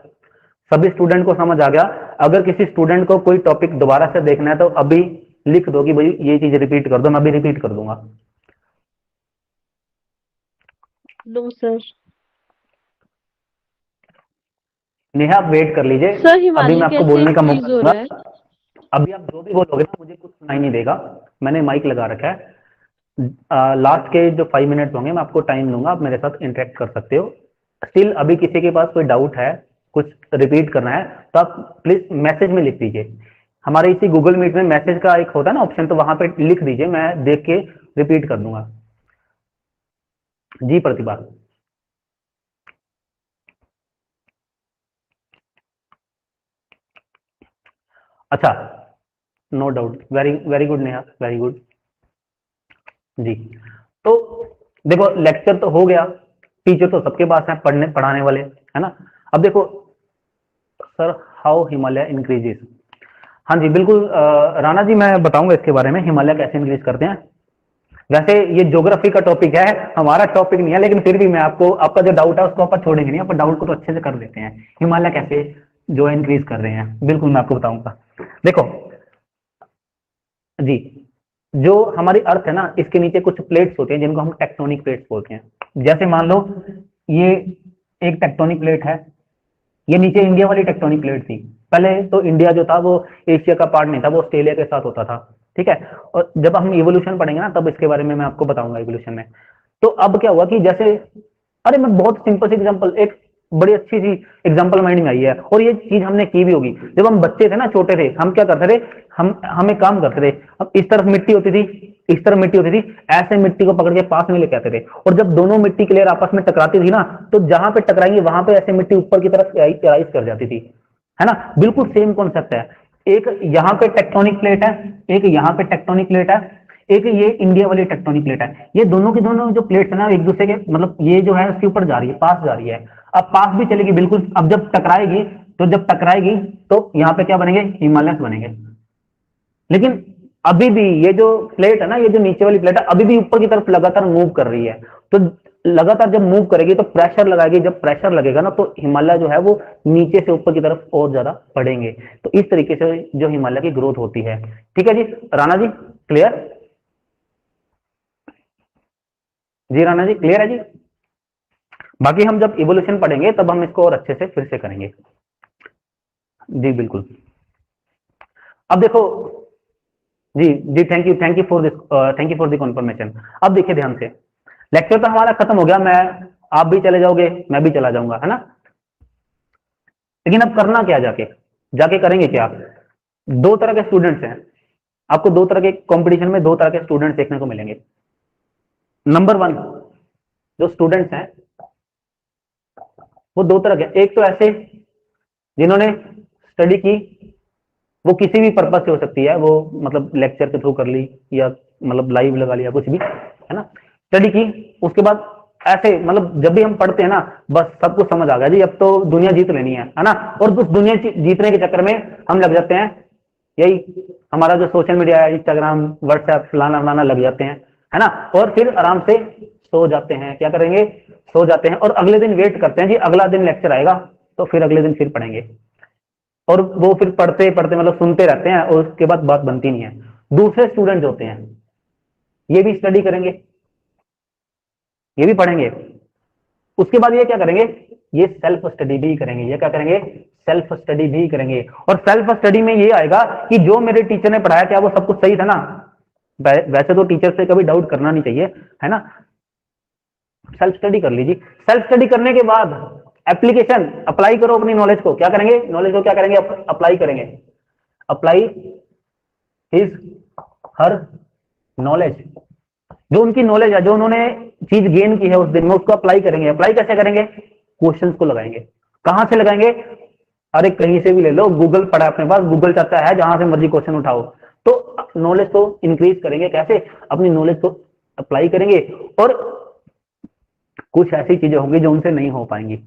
सभी स्टूडेंट को समझ आ गया? अगर किसी स्टूडेंट को कोई टॉपिक दोबारा से देखना है तो अभी लिख दो कि भाई ये चीज रिपीट कर दो, मैं अभी रिपीट कर दूंगा। No sir. नेहा आप वेट कर लीजिए, सर अभी मैं हिमालय आपको कैसे बोलने का इंक्रीज मौका हो दूंगा। रहा है? अभी आप जो भी बोलोगे ना मुझे कुछ सुनाई नहीं देगा, मैंने माइक लगा रखा है। लास्ट के जो 5 मिनट होंगे मैं आपको टाइम दूंगा, आप मेरे साथ इंटरेक्ट कर सकते हो। स्टिल अभी किसी के पास कोई डाउट है, कुछ रिपीट करना है, तो आप प्लीज मैसेज में लिख दीजिए। हमारे इसी गूगल मीट में मैसेज का एक होता है ना ऑप्शन, तो वहां पे लिख दीजिए, मैं देख के रिपीट कर दूंगा। जी प्रतिभा। अच्छा, no doubt, very very good Neha, very good. जी, तो देखो लेक्चर तो हो गया, टीचर तो सबके पास है पढ़ने पढ़ाने वाले, है ना। अब देखो सर, हाउ हिमालय इंक्रीजेस। हाँ जी बिल्कुल, राणा जी मैं बताऊंगा इसके बारे में, हिमालय कैसे इंक्रीज करते हैं। वैसे ये ज्योग्राफी का टॉपिक है, हमारा टॉपिक नहीं है, लेकिन फिर भी मैं आपको, आपका जो डाउट है उसको आप छोड़ेंगे नहीं, आप डाउट को तो अच्छे से कर देते हैं। हिमालय कैसे जो इंक्रीज कर रहे हैं, बिल्कुल मैं आपको बताऊंगा। देखो जी, जो हमारी अर्थ है ना, इसके नीचे कुछ प्लेट्स होते हैं जिनको हम टेक्टोनिक प्लेट्स बोलते हैं। जैसे मान लो ये एक टेक्टोनिक प्लेट है, ये नीचे इंडिया वाली टेक्टोनिक प्लेट थी। पहले तो इंडिया जो था वो एशिया का पार्ट नहीं था, वो ऑस्ट्रेलिया के साथ होता था, ठीक है। और जब हम इवोल्यूशन पढ़ेंगे ना, तब इसके बारे में मैं आपको बताऊंगा इवोल्यूशन में। तो अब क्या हुआ कि जैसे, अरे मैं बहुत सिंपल सी एग्जांपल, एक बड़ी अच्छी सी एग्जांपल माइंड में आई है, और ये चीज हमने की भी होगी। जब हम बच्चे थे ना, छोटे थे, हम क्या करते थे, हम एक काम करते थे। अब इस तरफ मिट्टी होती थी, इस तरफ मिट्टी होती थी, ऐसे मिट्टी को पकड़ के पास में लेके आते थे, और जब दोनों मिट्टी की लेयर आपस में टकराती थी ना, तो जहां पे टकराएंगे वहां पे ऐसे मिट्टी ऊपर की तरफ राइज कर जाती थी, है ना। बिल्कुल सेम कॉन्सेप्ट है। एक यहाँ पे टेक्टोनिक प्लेट है, एक यहाँ पे टेक्टोनिक प्लेट है, एक ये इंडिया वाली टेक्टोनिक प्लेट है। ये दोनों की दोनों जो प्लेट्स है ना, एक दूसरे के मतलब ये जो है उसके ऊपर जा रही है, पास जा रही है। अब पास भी चलेगी बिल्कुल, अब जब टकराएगी, तो जब टकराएगी तो यहाँ पे क्या बनेंगे, हिमालयस बनेंगे। लेकिन अभी भी ये जो प्लेट है ना, ये जो नीचे वाली प्लेट है, अभी भी ऊपर की तरफ लगातार मूव कर रही है। तो लगातार जब मूव करेगी तो प्रेशर लगाएगी, जब प्रेशर लगेगा ना, तो हिमालय जो है वो नीचे से ऊपर की तरफ और ज्यादा बढ़ेंगे। तो इस तरीके से जो हिमालय की ग्रोथ होती है। ठीक है जी, राणा जी क्लियर? जी राणा जी क्लियर है जी। बाकी हम जब इवोल्यूशन पढ़ेंगे तब हम इसको और अच्छे से फिर से करेंगे। जी बिल्कुल। अब देखो जी जी, thank you for this, thank you for the confirmation. अब देखिए ध्यान से, लेक्चर तो हमारा खत्म हो गया, मैं, आप भी चले जाओगे, मैं भी चला जाऊंगा, है ना। लेकिन अब करना क्या, जाके जाके करेंगे क्या। दो तरह के स्टूडेंट्स हैं, आपको दो तरह के कंपटीशन में दो तरह के स्टूडेंट्स देखने को मिलेंगे। नंबर वन, जो स्टूडेंट्स हैं वो दो तरह के, एक तो ऐसे जिन्होंने स्टडी की, वो किसी भी पर्पज से हो सकती है, वो मतलब लेक्चर के थ्रू कर ली, या मतलब लाइव लगा लिया, कुछ भी, है ना। स्टडी की, उसके बाद ऐसे मतलब जब भी हम पढ़ते हैं ना, बस सब कुछ समझ आ गया जी, अब तो दुनिया जीत लेनी है ना। और उस दुनिया जीतने के चक्कर में हम लग जाते हैं, यही हमारा जो सोशल मीडिया है, इंस्टाग्राम व्हाट्सएप फलाना फलाना लग जाते हैं, है ना। और फिर आराम से सो जाते हैं, क्या करेंगे, सो जाते हैं, और अगले दिन वेट करते हैं जी, अगला दिन लेक्चर आएगा तो फिर अगले दिन फिर पढ़ेंगे। और वो फिर पढ़ते पढ़ते मतलब सुनते रहते हैं, और उसके बाद बात बनती नहीं है। दूसरे स्टूडेंट होते हैं, ये भी स्टडी करेंगे, ये भी पढ़ेंगे, उसके बाद ये क्या करेंगे, ये सेल्फ स्टडी भी करेंगे। ये क्या करेंगे, सेल्फ स्टडी भी करेंगे। और सेल्फ स्टडी में ये आएगा कि जो मेरे टीचर ने पढ़ाया क्या वो सब कुछ सही था ना। वैसे तो टीचर से कभी डाउट करना नहीं चाहिए, है ना। सेल्फ स्टडी कर लीजिए, सेल्फ स्टडी करने के बाद एप्लीकेशन अप्लाई करो अपनी नॉलेज को। क्या करेंगे, नॉलेज को क्या करेंगे, अप्लाई करेंगे। अप्लाई हिज हर नॉलेज, जो उनकी नॉलेज है, जो उन्होंने चीज गेन की है उस दिन में, उसको अप्लाई करेंगे। अप्लाई कैसे करेंगे, क्वेश्चंस को लगाएंगे। कहां से लगाएंगे, अरे कहीं से भी ले लो, गूगल पड़ा है अपने पास, गूगल चाहता है जहां से मर्जी क्वेश्चन उठाओ। तो नॉलेज को इंक्रीज करेंगे कैसे, अपनी नॉलेज को अप्लाई करेंगे, और कुछ ऐसी चीजें होंगी जो उनसे नहीं हो पाएंगी।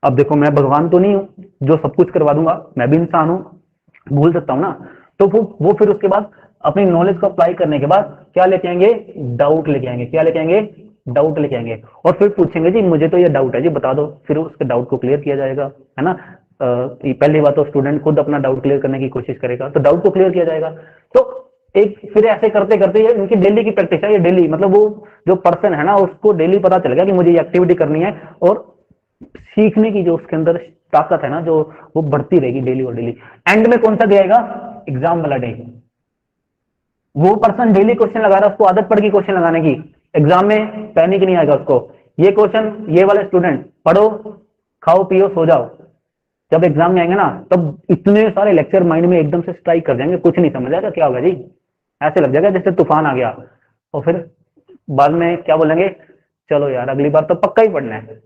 अब देखो मैं भगवान तो नहीं हूं जो सब कुछ करवा दूंगा, मैं भी इंसान हूं, भूल सकता हूं ना। तो वो फिर उसके बाद अपनी नॉलेज को अप्लाई करने के बाद क्या लेके आएंगे, डाउट लेके आएंगे। क्या लेके आएंगे, डाउट लेके आएंगे, और फिर पूछेंगे जी मुझे तो ये डाउट है जी बता दो, फिर उसके डाउट को क्लियर किया जाएगा, है ना। पहली बात तो स्टूडेंट खुद अपना डाउट क्लियर करने की कोशिश करेगा, तो डाउट को क्लियर किया जाएगा। तो एक फिर ऐसे करते करते, ये इनकी डेली की प्रैक्टिस है, ये डेली मतलब वो जो पर्सन है ना, उसको डेली पता चल गया कि मुझे ये एक्टिविटी करनी है, और सीखने की जो उसके अंदर ताकत है ना, जो वो बढ़ती रहेगी डेली और डेली। एंड में कौन सा डे आएगा, एग्जाम वाला डे। वो पर्सन डेली क्वेश्चन लगा रहा है, उसको आदत पड़ गई क्वेश्चन लगाने की, एग्जाम में पैनिक नहीं आएगा उसको। ये क्वेश्चन, ये वाले स्टूडेंट पढ़ो खाओ पियो सो जाओ, जब एग्जाम में आएंगे ना, तब इतने सारे लेक्चर माइंड में एकदम से स्ट्राइक कर जाएंगे, कुछ नहीं समझ आएगा क्या होगा जी, ऐसे लग जाएगा जैसे तूफान आ गया। और फिर बाद में क्या बोलेंगे, चलो यार अगली बार तो पक्का ही पढ़ना है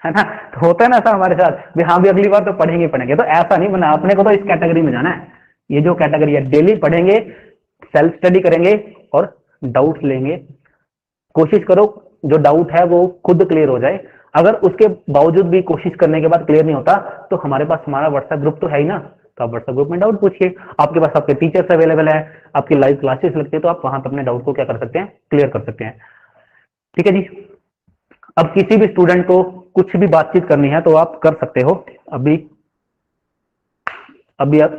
ना। तो होता है ना ऐसा हमारे साथ भी, हाँ भी अगली बार तो पढ़ेंगे ही पढ़ेंगे। तो ऐसा नहीं बना, अपने को तो इस कैटेगरी में जाना है। ये जो कैटेगरी है, डेली पढ़ेंगे, सेल्फ स्टडी करेंगे और डाउट्स लेंगे। कोशिश करो जो डाउट है वो खुद क्लियर हो जाए। अगर उसके बावजूद भी कोशिश करने के बाद क्लियर नहीं होता, तो हमारे पास हमारा व्हाट्सएप ग्रुप तो है ही ना, तो आप व्हाट्सएप ग्रुप में डाउट पूछिए। आपके पास आपके टीचर्स अवेलेबल है, आपकी लाइव क्लासेस लगती है, तो आप वहां पर अपने डाउट को क्या कर सकते हैं, क्लियर कर सकते हैं। ठीक है जी। अब किसी भी स्टूडेंट को कुछ भी बातचीत करनी है तो आप कर सकते हो। अभी अभी आप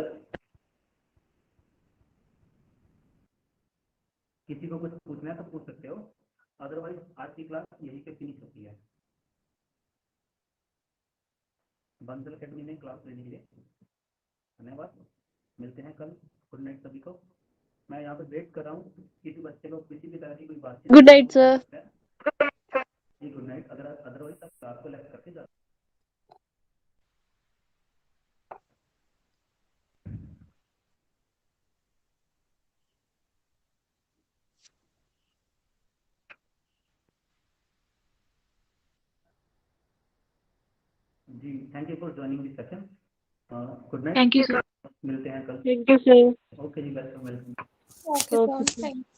किसी को कुछ पूछना है तो पूछ सकते हो, अदरवाइज आज की क्लास यही पे फिनिश होती है। बंसल अकेडमी में क्लास लेने के लिए धन्यवाद। मिलते हैं कल। गुड नाइट सभी को। मैं यहाँ पे वेट कर रहा हूँ, किसी बच्चे को किसी भी तरह की कोई बातचीत Good करनी हो night, कर sir. सकता है जी। Good night. अगर अदरवाइज आप क्लास को लेफ्ट करके जा। जी thank you for joining this session. Good night. Thank you, sir. मिलते हैं कल। Thank you, sir. ओके जी, welcome welcome. Okay, Okay, sir. sir. Thank